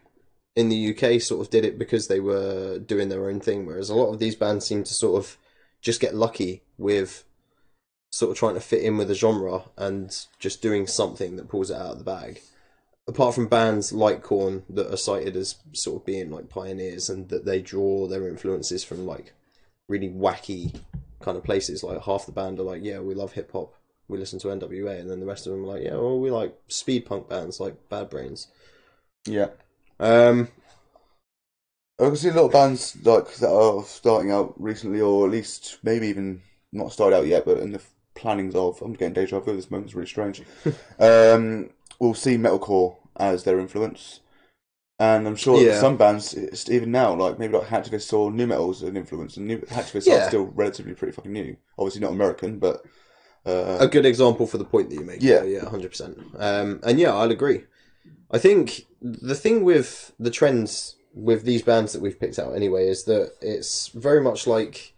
in the UK sort of did it because they were doing their own thing, whereas a lot of these bands seem to sort of just get lucky with sort of trying to fit in with a genre and just doing something that pulls it out of the bag. Apart from bands like Korn that are cited as sort of being like pioneers and that they draw their influences from like really wacky kind of places. Like half the band are like, yeah, we love hip hop, we listen to NWA, and then the rest of them are like, yeah, well, we like speed punk bands like Bad Brains. Yeah. I can see a lot of bands like that are starting out recently, or at least maybe even not started out yet, but in the plannings of. I'm getting deja vu. This moment's really strange. We'll see metalcore as their influence, and I'm sure that some bands, even now, like maybe like Hacktivists or new metal is an influence, and new Hacktivists are still relatively pretty fucking new. Obviously not American, but a good example for the point that you make. Yeah, 100%. And yeah, I'll agree. I think the thing with the trends with these bands that we've picked out anyway is that it's very much like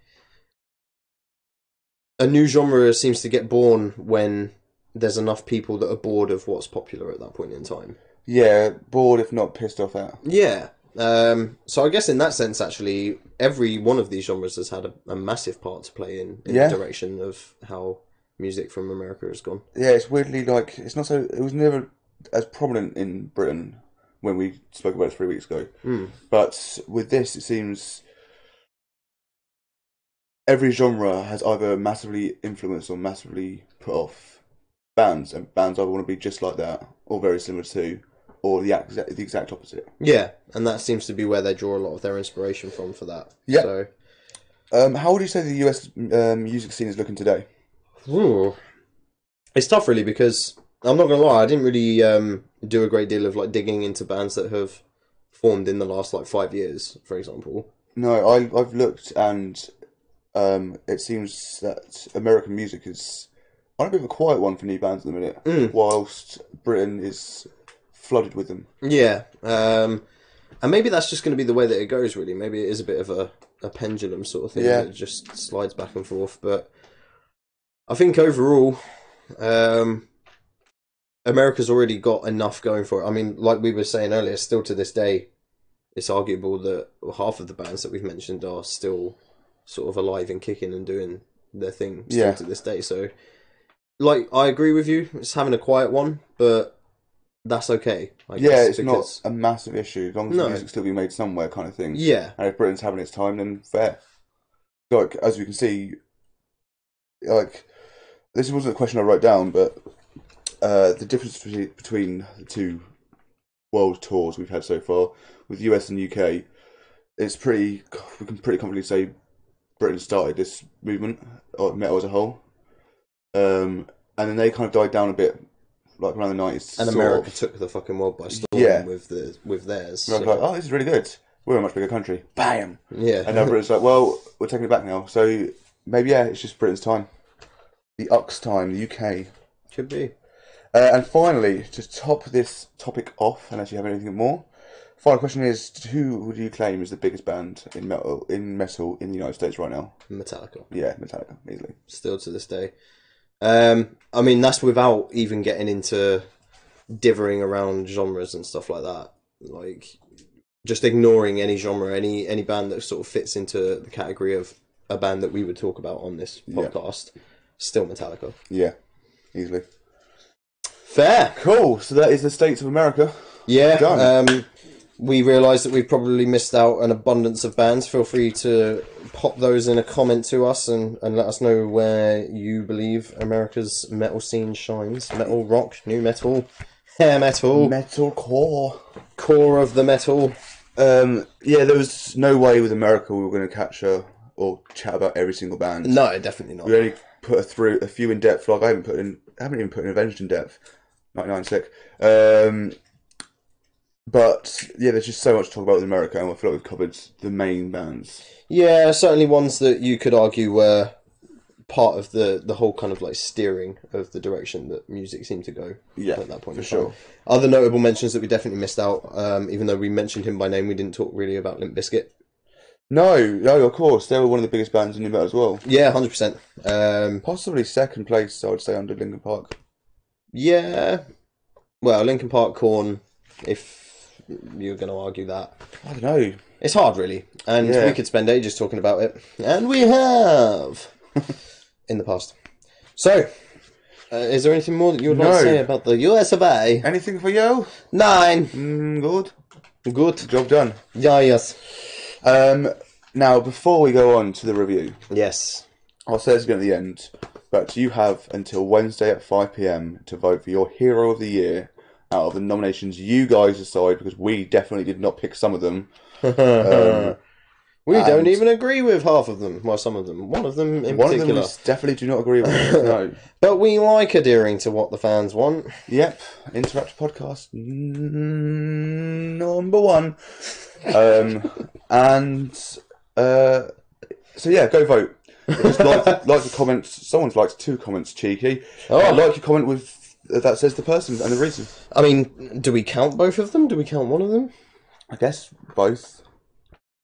a new genre seems to get born when there's enough people that are bored of what's popular at that point in time. Yeah, bored if not pissed off at. Yeah. So I guess in that sense, actually, every one of these genres has had a massive part to play in the direction of how music from America has gone. Yeah, it's weirdly like, it's not so, it was never as prominent in Britain when we spoke about it 3 weeks ago. But with this, it seems every genre has either massively influenced or massively put off bands, and bands either want to be just like that, or very similar to, or the exact opposite. Yeah, and that seems to be where they draw a lot of their inspiration from for that. Yeah. So, how would you say the US music scene is looking today? Ooh. It's tough, really, because I'm not gonna lie, I didn't really do a great deal of like digging into bands that have formed in the last like 5 years, for example. No, I've looked, and it seems that American music is on a bit of a quiet one for new bands at the minute, whilst Britain is flooded with them. Yeah, and maybe that's just going to be the way that it goes, really. Maybe it is a bit of a pendulum sort of thing that just slides back and forth. But I think overall, America's already got enough going for it. I mean, like we were saying earlier, still to this day, it's arguable that half of the bands that we've mentioned are still sort of alive and kicking and doing their thing still to this day. So, like, I agree with you. It's having a quiet one, but that's okay. I guess, it's not a massive issue as long as the music's still being made somewhere, kind of thing. Yeah, and if Britain's having its time, then fair. Like, as you can see, like, this wasn't a question I wrote down, but the difference between the two world tours we've had so far with US and UK, it's pretty. We can pretty confidently say Britain started this movement or metal as a whole, and then they kind of died down a bit, like around the 90s. And America took the fucking world by storm with theirs. So. Like, oh, this is really good. We're a much bigger country. Bam. Yeah. And now Britain's like, well, we're taking it back now. So maybe it's just Britain's time, the UX time, the UK. Could be. And finally, to top this topic off, unless you have anything more, final question is: who would you claim is the biggest band in metal in the United States right now? Metallica. Yeah, Metallica, easily. Still to this day. I mean, that's without even getting into dithering around genres and stuff like that. Like, just ignoring any genre, any band that sort of fits into the category of a band that we would talk about on this podcast. Still Metallica. Yeah, easily. Fair. Cool. So that is the States of America. Yeah. Done. We realise that we've probably missed out an abundance of bands. Feel free to pop those in a comment to us and let us know where you believe America's metal scene shines. Metal, rock, new metal, hair metal. Metalcore. Core of the metal. There was no way with America we were going to capture or chat about every single band. No, definitely not. We only put through a few in depth. Like I haven't even put in Avenged in depth. 99 Sick. But yeah, there's just so much to talk about with America, and I feel like we've covered the main bands. Yeah, certainly ones that you could argue were part of the whole kind of like steering of the direction that music seemed to go. Yeah, at that point, for sure. Other notable mentions that we definitely missed out, even though we mentioned him by name, we didn't talk really about Limp Bizkit. No, of course, they were one of the biggest bands in new metal as well. Yeah, 100%. Possibly second place, I would say, under Linkin Park. Yeah, well, Linkin Park, Korn, if you're going to argue that. I don't know. It's hard, really, and we could spend ages talking about it, and we have in the past. So, is there anything more that you would like to say about the US of A? Anything for you? 9. Good. Good. Job done. Yeah, yes. Now, before we go on to the review, Yes. I'll say this again at the end, but you have until Wednesday at 5 p.m. to vote for your Hero of the Year out of the nominations you guys decide, because we definitely did not pick some of them. We don't even agree with half of them. Well, some of them. One of them in particular. One of them we definitely do not agree with. No. But we like adhering to what the fans want. Yep. Interactive podcast number 1. So yeah, go vote. Just like the comments. Someone's liked 2 comments, cheeky. Like your comment with that says the person and the reason. I mean, do we count both of them? Do we count one of them? I guess both.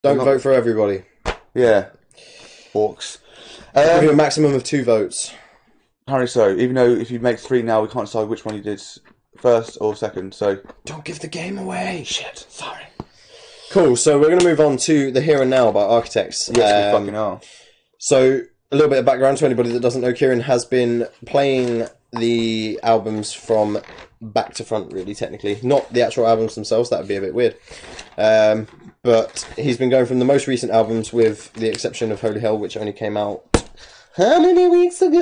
Don't vote for everybody. Yeah. Orcs. Give you a maximum of 2 votes. Apparently so. Even though if you make 3 now, we can't decide which one you did first or second. So don't give the game away. Shit. Sorry. Cool. So we're going to move on to The Here and Now by Architects. Yes, we fucking are. So a little bit of background to anybody that doesn't know. Kieran has been playing the albums from back to front, really, technically. Not the actual albums themselves, that would be a bit weird. But he's been going from the most recent albums, with the exception of Holy Hell, which only came out how many weeks ago?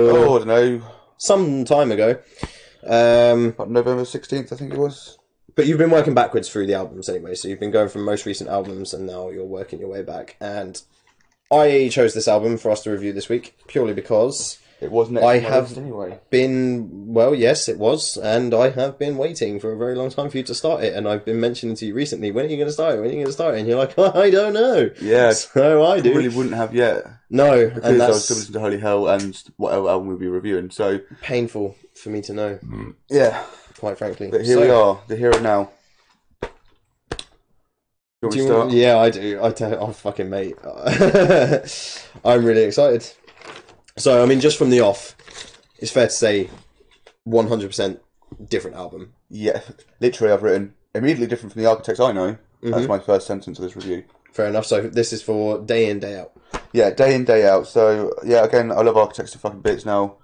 Oh, I don't know. Some time ago. About November 16th, I think it was. But you've been working backwards through the albums anyway, so you've been going from most recent albums, and now you're working your way back. And I chose this album for us to review this week, purely because it was next I on my have list anyway. well, yes, it was, and I have been waiting for a very long time for you to start it, and I've been mentioning to you recently, when are you going to start it? When are you going to start it? And you're like, oh, I don't know. Yeah, so I do. Really wouldn't have yet. No, because and I that's was still listening to Holy Hell and whatever album we'll be reviewing. So painful for me to know. Yeah, quite frankly. But here we are, the here and now. Do you want me to start? Yeah, I do. Oh, fucking mate. I'm really excited. So, I mean, just from the off, it's fair to say 100% different album. Yeah, literally, I've written immediately different from the architects I know. That's my first sentence of this review. Fair enough. So this is for day in, day out. Yeah, day in, day out. So, yeah, again, I love architects to fucking bits now.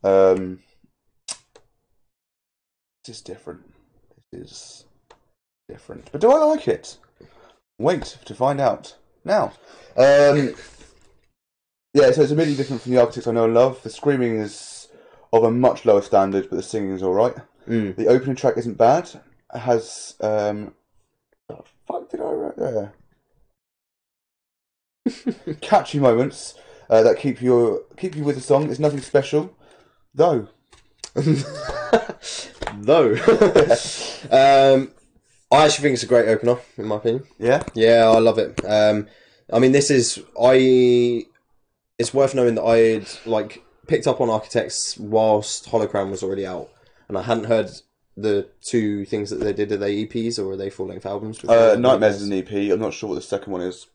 This is different. This is different. But do I like it? Wait to find out. Now. Yeah, so it's immediately different from the architects I know and love. The screaming is of a much lower standard, but the singing is alright. The opening track isn't bad. It has... what the fuck did I write there? Catchy moments that keep you with the song. It's nothing special, though. Though, I actually think it's a great opener, in my opinion. Yeah, yeah, I love it. I mean, it's worth knowing that I'd picked up on Architects whilst Holocrown was already out, and I hadn't heard the two things that they did. Are they EPs or are they full-length albums? Nightmares is an EP. I'm not sure what the second one is.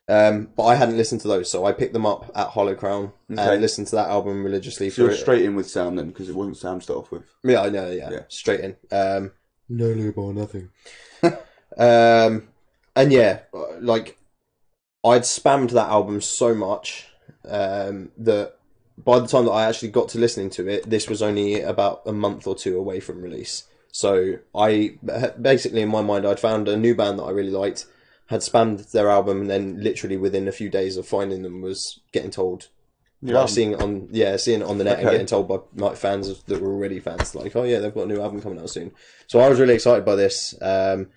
But I hadn't listened to those, so I picked them up at Holocrown and listened to that album religiously. So you're straight in with Sam then, because it wasn't Sam to start off with. Yeah, I know. Yeah, straight in. No lube or nothing. And yeah, I'd spammed that album so much that by the time that I actually got to listening to it, this was only about a month or two away from release. So I basically, in my mind, I'd found a new band that I really liked, had spammed their album, and then literally within a few days of finding them was getting told, seeing it on the net and getting told by fans that were already fans, oh yeah, they've got a new album coming out soon. So I was really excited by this, and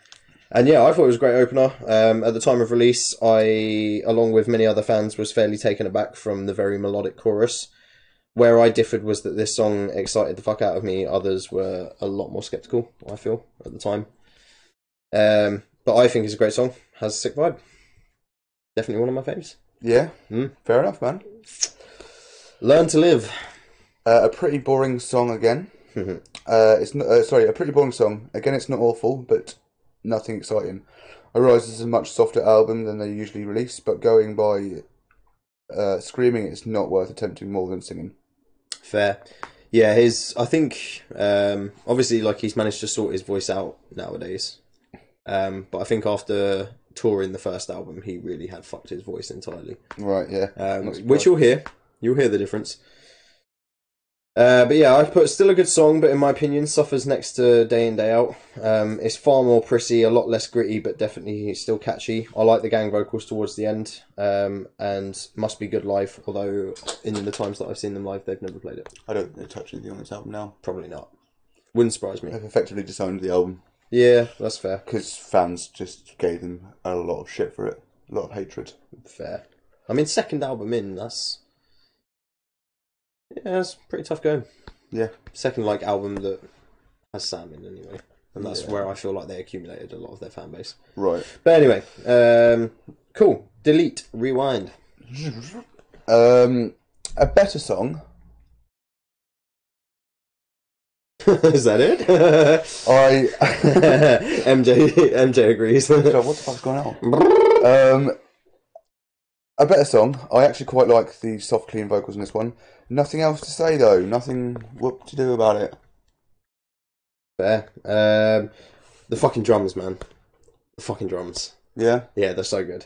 yeah, I thought it was a great opener. At the time of release, I, along with many other fans, was fairly taken aback from the very melodic chorus. Where I differed was that this song excited the fuck out of me. Others were a lot more sceptical, I feel, at the time. But I think it's a great song. Has a sick vibe. Definitely one of my faves. Yeah, fair enough, man. Learn to Live. A pretty boring song again. It's not, a pretty boring song. Again, it's not awful, but nothing exciting. I realise this is a much softer album than they usually release, but going by screaming, it's not worth attempting more than singing. Fair. Yeah, I think, obviously, he's managed to sort his voice out nowadays. But I think after touring the first album, he really had fucked his voice entirely. Right, yeah. Which you'll hear. You'll hear the difference. But yeah, I put still a good song, but in my opinion, suffers next to Day In, Day Out. It's far more prissy, a lot less gritty, but definitely still catchy. I like the gang vocals towards the end, and must be good live, although in the times that I've seen them live, they've never played it. I don't think they touch anything on this album now. Probably not. Wouldn't surprise me. They've effectively disowned the album. Yeah, that's fair. Because fans just gave them a lot of shit for it. A lot of hatred. Fair. I mean, second album in, that's pretty tough going. Yeah. Second, album that has Sam in, anyway. And that's where I feel like they accumulated a lot of their fan base. Right. But anyway, cool. Delete. Rewind. A better song. Is that it? MJ agrees. So what the fuck's going on? A better song. I actually quite like the soft, clean vocals in this one. Nothing else to say though. Nothing what to do about it. Fair. The fucking drums, man. The fucking drums. Yeah. Yeah, they're so good.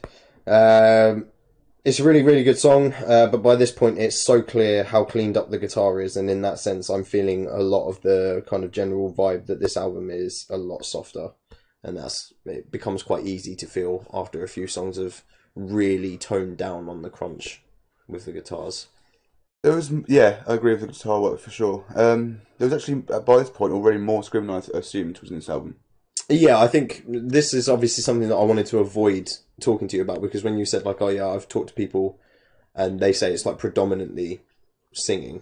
It's a really, really good song, but by this point it's so clear how cleaned up the guitar is, and in that sense I'm feeling a lot of the kind of general vibe that this album is a lot softer, and it becomes quite easy to feel after a few songs of really toned down on the crunch with the guitars. There was, I agree with the guitar work for sure. There was actually, by this point, already more screaming than I assumed was in this album. Yeah, I think this is obviously something that I wanted to avoid talking to you about, because when you said I've talked to people and they say it's predominantly singing,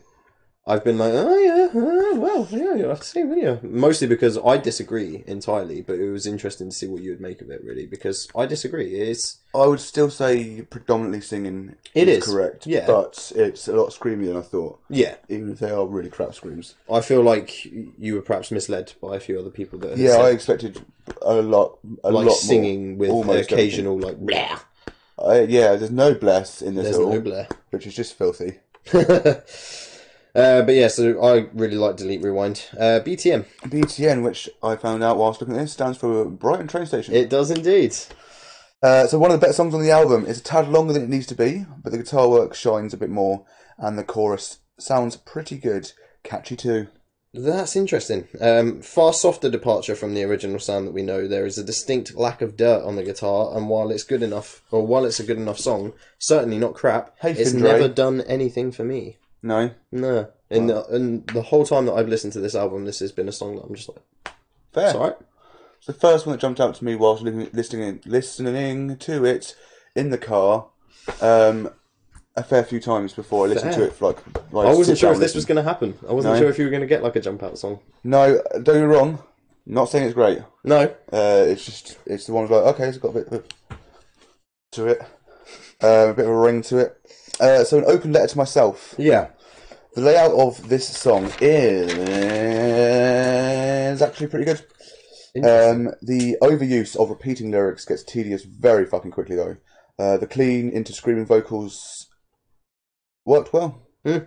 I've been you'll have to see, wouldn't you? Mostly because I disagree entirely, but it was interesting to see what you would make of it, really, because I disagree. I would still say predominantly singing is correct, but it's a lot screamier than I thought. Yeah. Even if they are really crap screams. I feel like you were perhaps misled by a few other people that I expected a lot singing more, with occasional, blah. There's no bless in this at all, no bleh. which is just filthy. But yeah, so I really like Delete Rewind. BTM. BTN, which I found out whilst looking at this, stands for Brighton Train Station. It does indeed. So one of the better songs on the album. It's a tad longer than it needs to be, but the guitar work shines a bit more, and the chorus sounds pretty good. Catchy too. That's interesting. Far softer departure from the original sound that we know. There is a distinct lack of dirt on the guitar, and while it's good enough, or while it's a good enough song, certainly not crap. Hey, it's Findray. never done anything for me. No. No. And the whole time that I've listened to this album, this has been a song that I'm just like, Fair. it's alright. It's the first one that jumped out to me whilst listening to it in the car. A fair few times before I listened to it for like I wasn't sure if this was going to happen. I wasn't No. sure if you were going to get like a jump out song. No, don't get me wrong. Not saying it's great. No. It's the one where okay, it's got a bit to it, a bit of a ring to it. So an open letter to myself. Yeah. The layout of this song is actually pretty good. The overuse of repeating lyrics gets tedious very fucking quickly though. The clean into screaming vocals worked well. Is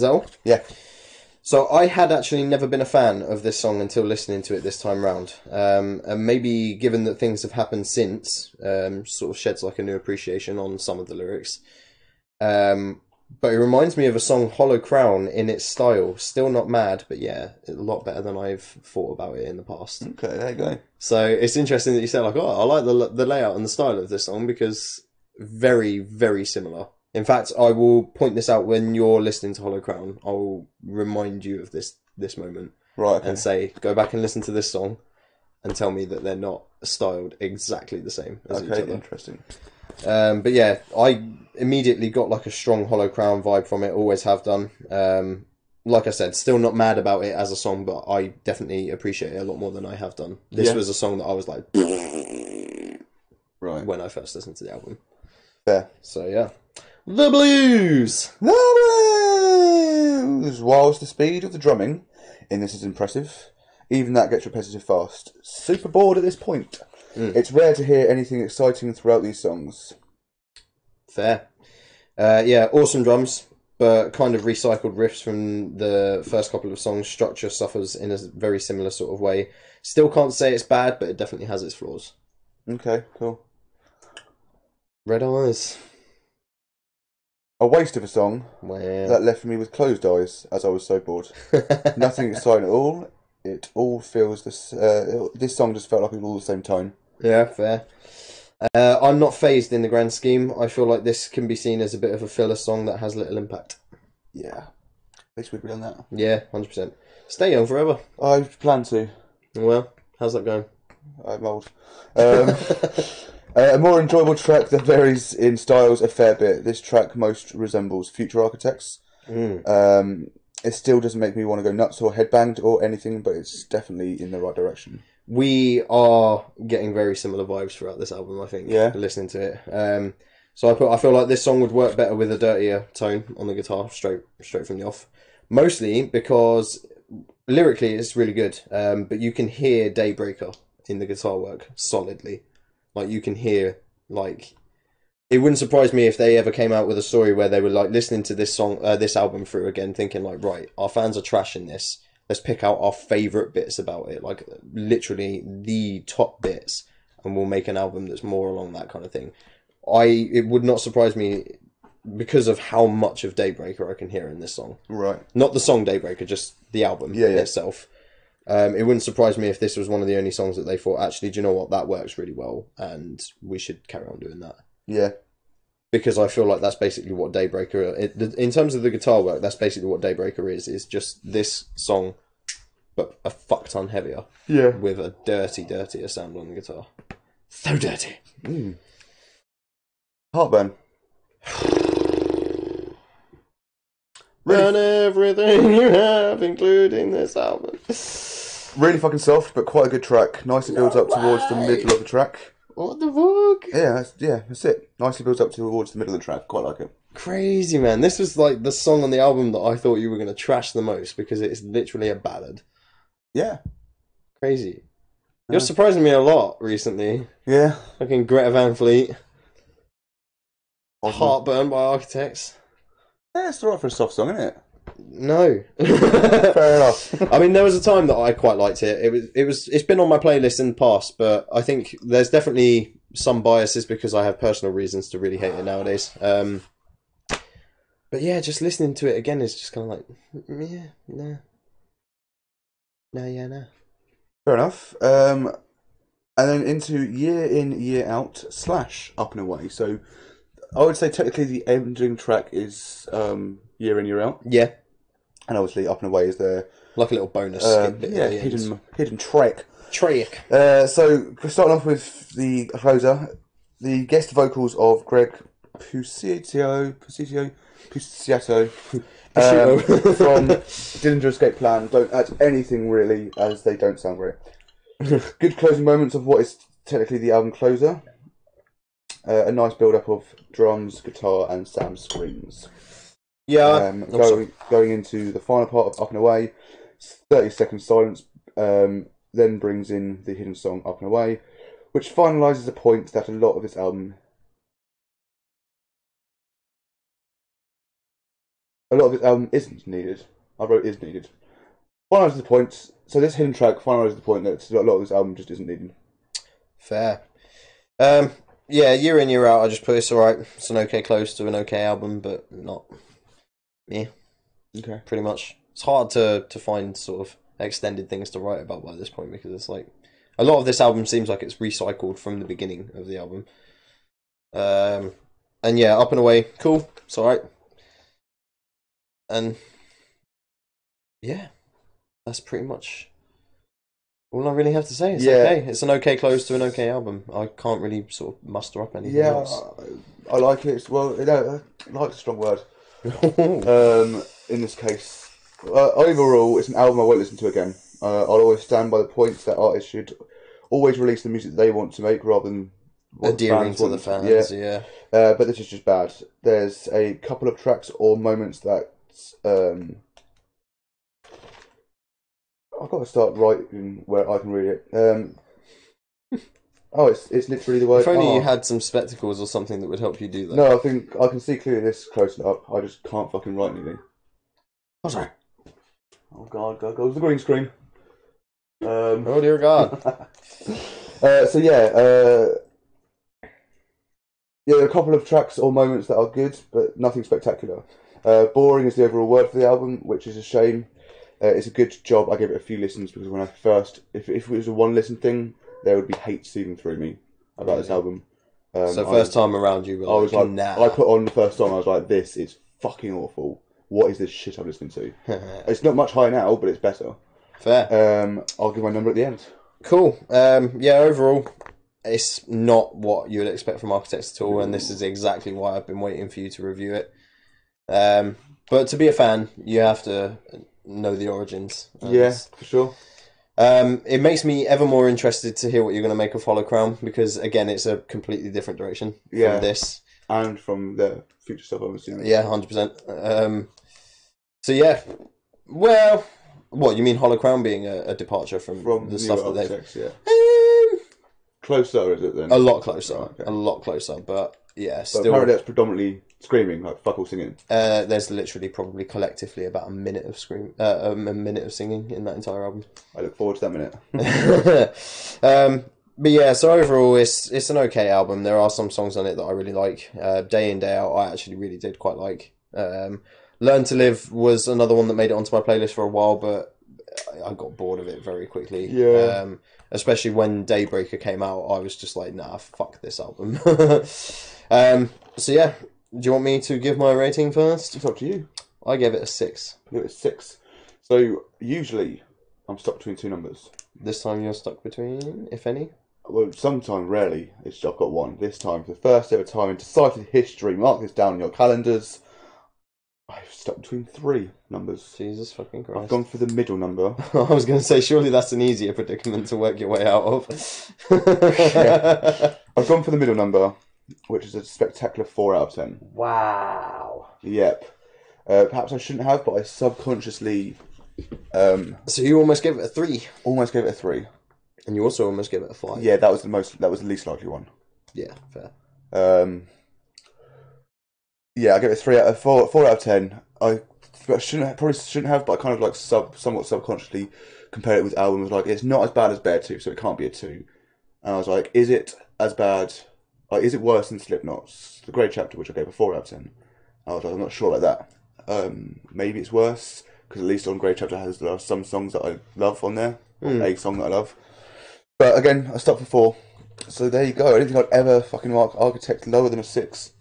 that all? Yeah. So I had actually never been a fan of this song until listening to it this time round. And maybe given that things have happened since, sort of sheds like a new appreciation on some of the lyrics. But it reminds me of a song, Hollow Crown, in its style. Still not mad, but yeah, a lot better than I've thought about it in the past. Okay, there you go. So it's interesting that you say like, oh, I like the layout and the style of this song because very, very similar. In fact, I will point this out when you're listening to Hollow Crown. I'll remind you of this moment. Right, okay. And say, go back and listen to this song and tell me that they're not styled exactly the same as each other. Interesting. But yeah, I immediately got like a strong Hollow Crown vibe from it, always have done. Like I said, still not mad about it as a song, but I definitely appreciate it a lot more than I have done. This was a song that I was like, right, when I first listened to the album. Fair. So yeah. The Blues! The Blues! Whilst the speed of the drumming in this is impressive, even that gets repetitive fast. Super bored at this point. It's rare to hear anything exciting throughout these songs. Fair. Yeah, awesome drums, but kind of recycled riffs from the first couple of songs. Structure suffers in a very similar sort of way. Still can't say it's bad, but it definitely has its flaws. Okay, cool. Red Eyes. A waste of a song that left me with closed eyes as I was so bored. Nothing exciting at all. It all feels this song just felt like it was all the same tone. Yeah, fair. I'm not phased in the grand scheme. I feel like this can be seen as a bit of a filler song that has little impact. Yeah. At least we agree on that. Yeah, 100%. Stay young forever. I plan to. Well, how's that going? I'm old. A more enjoyable track that varies in styles a fair bit. This track most resembles Future Architects. It still doesn't make me want to go nuts or headbanged or anything, but it's definitely in the right direction. We are getting very similar vibes throughout this album, I think. Yeah. Listening to it. So I feel like this song would work better with a dirtier tone on the guitar, straight from the off. Mostly because lyrically it's really good, but you can hear Daybreaker in the guitar work solidly. Like you can hear, like, it wouldn't surprise me if they ever came out with a story where they were like listening to this song, this album through again, thinking like, right, our fans are trashing this. Let's pick out our favourite bits about it, like literally the top bits, and we'll make an album that's more along that kind of thing. It would not surprise me because of how much of Daybreaker I can hear in this song. Right. Not the song Daybreaker, just the album itself. It wouldn't surprise me if this was one of the only songs that they thought, actually, do you know what, that works really well, and we should carry on doing that. Yeah. Because I feel like that's basically what Daybreaker... in terms of the guitar work, that's basically what Daybreaker is just this song, but a fuck ton heavier. Yeah. With a dirtier sound on the guitar. So dirty. Heartburn. Run everything you have, including this album. Really fucking soft, but quite a good track. Nicely builds up towards the middle of the track. What the fuck? Yeah, that's it. Nicely builds up towards the middle of the track. Quite like it. Crazy, man. This was like the song on the album that I thought you were going to trash the most because it's literally a ballad. Yeah. Crazy. You're surprising me a lot recently. Yeah. Fucking Greta Van Fleet. Heartburn by Architects. Yeah, it's alright for a soft song, isn't it? No. Fair enough. I mean, there was a time that I quite liked it. It's been on my playlist in the past, but I think there's definitely some biases because I have personal reasons to really hate it nowadays. But yeah, just listening to it again is just kind of like, yeah, no, no, yeah, no. Fair enough. And then into year in, year out / up and away. So I would say technically the ending track is year in, year out. Yeah, And obviously up and away is the like a little bonus skip bit. yeah, at the end. hidden track. Trick. So starting off with the closer, the guest vocals of Greg Puciato from Dillinger Escape Plan don't add anything really, as they don't sound great. Good closing moments of what is technically the album closer. A nice build up of drums, guitar, and Sam's screams. Yeah. Going into the final part of Up and Away, 30-second silence. Then brings in the hidden song Up and Away, which finalises a point that a lot of this album isn't needed. I wrote is needed. Finalises the point. So this hidden track finalises the point that a lot of this album just isn't needed. Fair. Yeah, year in, year out, I just put it's alright. It's an okay close to an okay album, but not me. Okay. Pretty much. It's hard to find sort of extended things to write about by this point because it's like a lot of this album seems like it's recycled from the beginning of the album. And yeah, Up and Away, cool. It's alright. And yeah, that's pretty much all I really have to say. It's okay. It's an okay close to an okay album. I can't really sort of muster up anything else. I like it. Well, I like a strong word. In this case, overall, it's an album I won't listen to again. I'll always stand by the points that artists should always release the music they want to make rather than adhering to the fans. Yeah. But this is just bad. There's a couple of tracks or moments that I've got to start writing where I can read it. It's literally the word. If only you had some spectacles or something that would help you do that. No, I think I can see clearly this close up. I just can't fucking write anything. Oh, sorry. Oh god, there goes the green screen. Oh dear God. So yeah, there are a couple of tracks or moments that are good, but nothing spectacular. Boring is the overall word for the album, which is a shame. It's a good job. I gave it a few listens because when I first, if it was a one listen thing, there would be hate seething through me about this album. So first time around, you were I was like, nah. I put on the first song. I was like, this is fucking awful. What is this shit I'm listening to? It's not much higher now, but it's better. Fair. I'll give my number at the end. Cool. Yeah, overall, it's not what you would expect from Architects at all, and this is exactly why I've been waiting for you to review it. But to be a fan, you have to know the origins. Yeah, for sure. It makes me ever more interested to hear what you're going to make of Hollow Crown, because again, it's a completely different direction from this. And from the future stuff, I'm assuming. Yeah, 100%. So yeah, well, what you mean Hollow Crown being a departure from the stuff that they've... Yeah. Closer, is it then? A lot closer. Oh, okay. A lot closer, but yeah, But still... apparently that's predominantly screaming, like fuck all singing. There's literally probably collectively about a minute of singing in that entire album. I look forward to that minute. But yeah, so overall, it's an okay album. There are some songs on it that I really like. Day In, Day Out, I actually really did quite like. Learn to Live was another one that made it onto my playlist for a while, but I got bored of it very quickly. Yeah. Especially when Daybreaker came out, I was just like, nah, fuck this album. So yeah, do you want me to give my rating first? It's up to you. I gave it a 6. I give it a 6. So usually I'm stuck between two numbers. This time you're stuck between, if any? Well, sometimes, rarely, I've got one. This time, for the first ever time in decided history, mark this down in your calendars, I've stuck between 3 numbers. Jesus fucking Christ. I've gone for the middle number. I was going to say, surely that's an easier predicament to work your way out of. Yeah. I've gone for the middle number, which is a spectacular 4 out of 10. Wow. Yep. Perhaps I shouldn't have, but I subconsciously... So you almost gave it a 3. almost gave it a 3. And you also almost gave it a 5. Yeah, that was the least likely one. Yeah, fair. Yeah, I give it 4 out of 10. I but probably shouldn't have. But I kind of like somewhat subconsciously compared it with albums. Like, it's not as bad as Bear 2, so it can't be a 2. And I was like, is it as bad? Like, is it worse than Slipknot's The Grey Chapter, which I gave a 4 out of 10? I was like, I'm not sure about that. Maybe it's worse because at least on Grey Chapter there are some songs that I love on there, a song that I love. But again, I stopped for 4. So there you go. I didn't think I'd ever fucking mark Architect lower than a 6.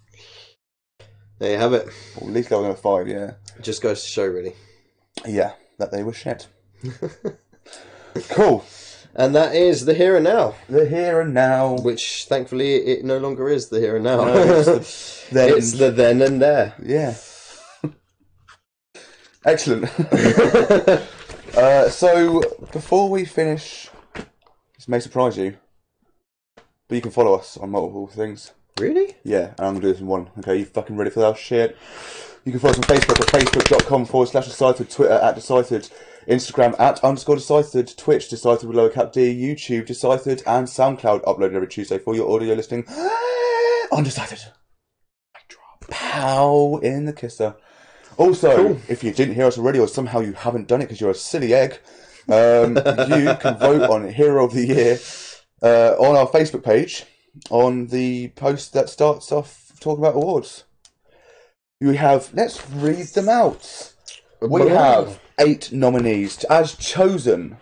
There you have it. Or at least lower than a 5, yeah. It just goes to show, really. Yeah, that they were shit. Cool. And that is the here and now. The here and now. Which, thankfully, it no longer is the here and now. No, it's the then and there. Yeah. Excellent. So, before we finish, this may surprise you, but you can follow us on multiple things. Really? Yeah, and I'm going to do this in one. Okay, you fucking ready for that shit? You can follow us on Facebook at facebook.com/Deciphered, Twitter @Deciphered, Instagram @_Deciphered, Twitch Deciphered with lower cap D, YouTube Deciphered, and SoundCloud uploaded every Tuesday for your audio listening on Deciphered. Pow in the kisser. Also, if you didn't hear us already, or somehow you haven't done it because you're a silly egg, you can vote on Hero of the Year on our Facebook page on the post that starts off talking about awards. We have, let's read them out. We have 8 nominees as chosen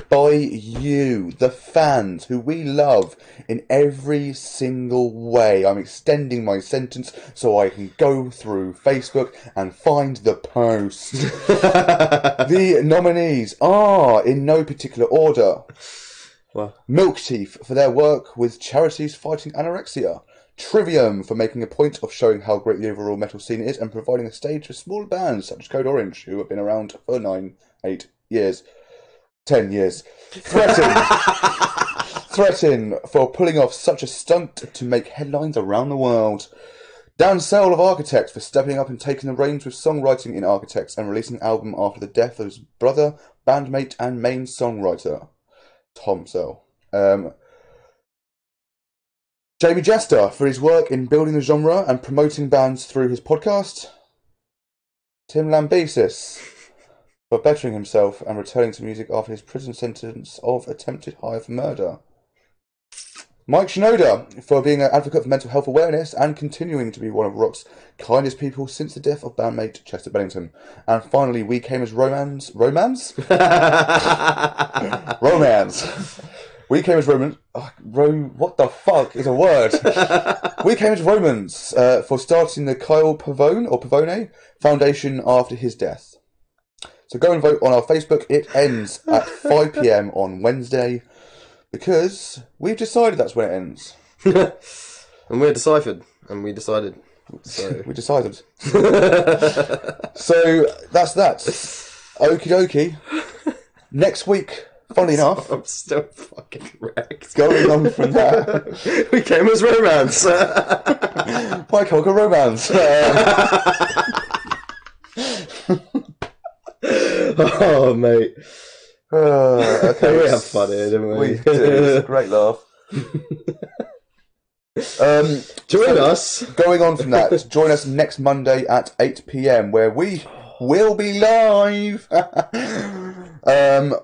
by you, the fans, who we love in every single way. I'm extending my sentence so I can go through Facebook and find the post. The nominees are, in no particular order, Milk Teeth for their work with charities fighting anorexia, Trivium for making a point of showing how great the overall metal scene is and providing a stage for small bands such as Code Orange, who have been around for 10 years. Threaten for pulling off such a stunt to make headlines around the world. Dan Sell of Architects for stepping up and taking the reins with songwriting in Architects and releasing an album after the death of his brother, bandmate and main songwriter, Tom Sell. Jamie Jester for his work in building the genre and promoting bands through his podcast. Tim Lambesis for bettering himself and returning to music after his prison sentence of attempted hire for murder. Mike Shinoda for being an advocate for mental health awareness and continuing to be one of rock's kindest people since the death of bandmate Chester Bennington. And finally, We Came as Romance. Romance? Romance. We Came as Romans. What the fuck is a word? We Came as Romans for starting the Kyle Pavone Foundation after his death. So go and vote on our Facebook. It ends at 5 PM on Wednesday because we've decided that's when it ends. And we're deciphered, and we decided. So. We decided. So that's that. Okie dokie. Next week. Funnily enough, I'm still fucking wrecked. Going on from that, We Came as Romance. My Chemical Romance. Oh, mate. Okay, we have fun here, didn't we? We do. It's a great laugh. Join us. Going on from that, join us next Monday at 8 PM where we will be live.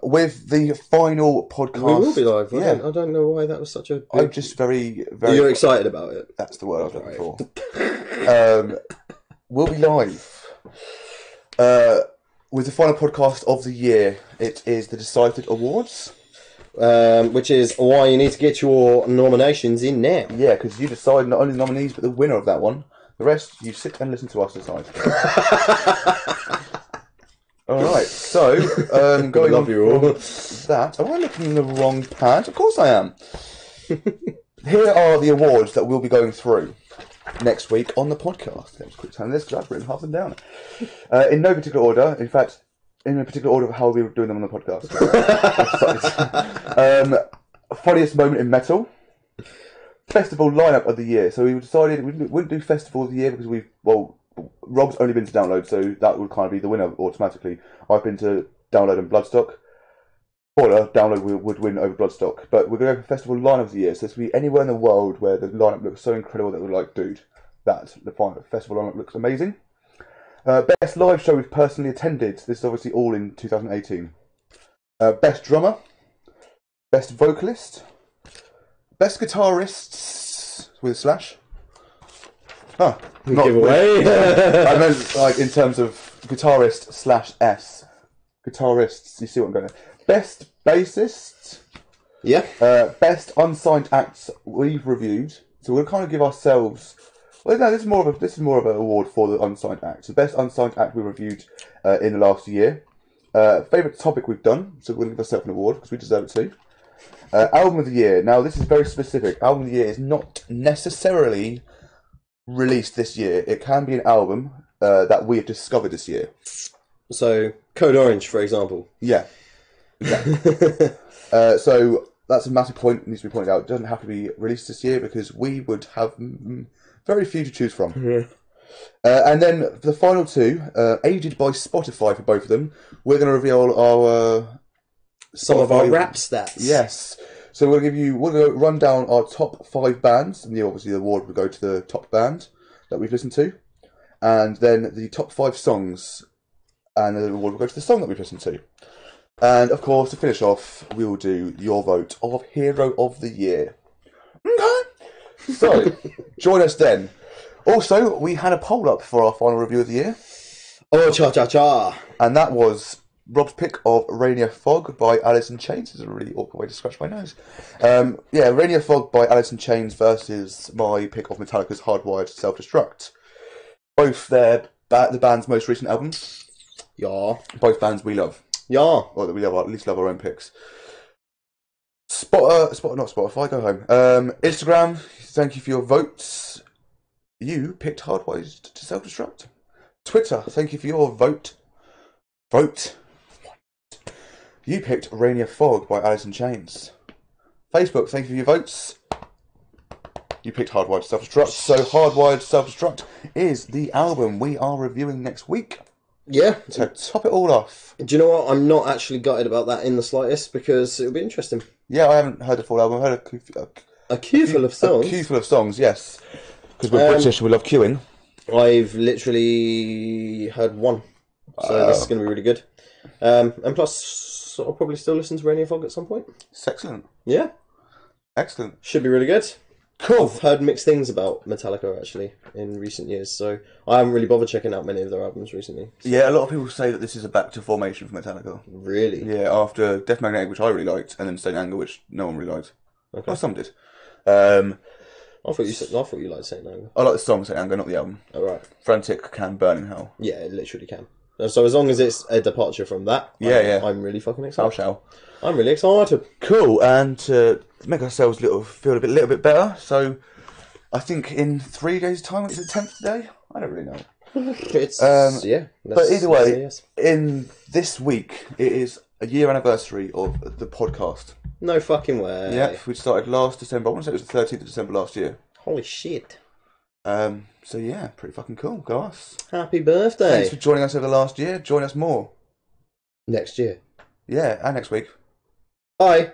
With the final podcast. We will be live. Yeah. I don't know why that was such a big... I'm just very, very... You're excited about it? That's the word I was looking for. We'll be live. With the final podcast of the year. It is the Deciphered Awards. Which is why you need to get your nominations in now. Yeah, because you decide not only the nominees, but the winner of that one. The rest, you sit and listen to us decide. Alright, so, going on from that, am I looking in the wrong pad? Of course I am. Here are the awards that we'll be going through next week on the podcast. Let's quick time this because I've written half of them down. In no particular order, in fact, in a particular order of how we were doing them on the podcast. Funniest moment in metal. Festival lineup of the year. So we decided we wouldn't do festival of the year because Rob's only been to Download, so that would kind of be the winner automatically. I've been to Download and Bloodstock. Spoiler, Download would win over Bloodstock. But we're going to go for Festival lineup of the year, so this would be anywhere in the world where the lineup looks so incredible that we're like, dude, the final festival lineup looks amazing. Best live show we've personally attended. This is obviously all in 2018. Best drummer. Best vocalist. Best guitarists with a slash. Huh. Giveaway. I meant like in terms of guitarist / S. Guitarists. You see what I'm going at? Best bassist. Yeah. Best unsigned acts we've reviewed. So we'll kind of give ourselves. Well, no, this is more of an award for the unsigned act. The best unsigned act we reviewed in the last year. Favourite topic we've done. So we'll give ourselves an award because we deserve it too. Album of the year. Now this is very specific. Album of the year is not necessarily released this year. It can be an album that we have discovered this year. So Code Orange, for example. Yeah. Exactly. So that's a massive point that needs to be pointed out. It doesn't have to be released this year because we would have very few to choose from. Yeah. And then for the final two, aided by Spotify for both of them, we're going to reveal our Some of our rap stats. Yes. So we'll go run down our top 5 bands, and obviously the award will go to the top band that we've listened to, and then the top 5 songs, and the award will go to the song that we've listened to. And of course, to finish off, we will do your vote of Hero of the Year. Okay. So, join us then. Also, we had a poll up for our final review of the year. Oh, cha-cha-cha. And that was Rob's pick of Rainier Fog by Alice in Chains. This is a really awkward way to scratch my nose. Rainier Fog by Alice in Chains versus my pick of Metallica's Hardwired Self-Destruct. Both the band's most recent albums. Yeah. Both bands we love. Yeah. Or that we love, at least love our own picks. Not Spotify, go home. Instagram, thank you for your votes. You picked Hardwired to Self-Destruct. Twitter, thank you for your vote. You picked Rainier Fog by Alice in Chains. Facebook, thank you for your votes. You picked Hardwired to Self-Destruct. So Hardwired to Self-Destruct is the album we are reviewing next week. Yeah. To top it all off. Do you know what? I'm not actually gutted about that in the slightest because it'll be interesting. Yeah, I haven't heard the full album. I've heard a queue full of songs. A queue full of songs, yes. Because we're British and we love queuing. I've literally heard one. So this is going to be really good. And plus, I'll probably still listen to Rainier Fog at some point. It's excellent. Yeah. Excellent. Should be really good. Cool. I've heard mixed things about Metallica, actually, in recent years, so I haven't really bothered checking out many of their albums recently. So. Yeah, a lot of people say that this is a back to formation for Metallica. Really? Yeah, after Death Magnetic, which I really liked, and then Saint Anger, which no one really liked. Okay. Well, some did. I thought you liked Saint Anger. I like the song Saint Anger, not the album. Oh, right. Frantic can burn in hell. Yeah, it literally can. So as long as it's a departure from that, I'm really fucking excited. I'm really excited. Cool, and to make ourselves feel a little bit better, so I think in 3 days' time, is it 10th day? I don't really know. It's but either way, yes. In this week, it is a year anniversary of the podcast. No fucking way. Yeah, we started last December. I want to say it was the 13th of December last year. Holy shit. So yeah, pretty fucking cool. Go us. Happy birthday. Thanks for joining us over the last year. Join us more. Next year. Yeah, and next week. Bye.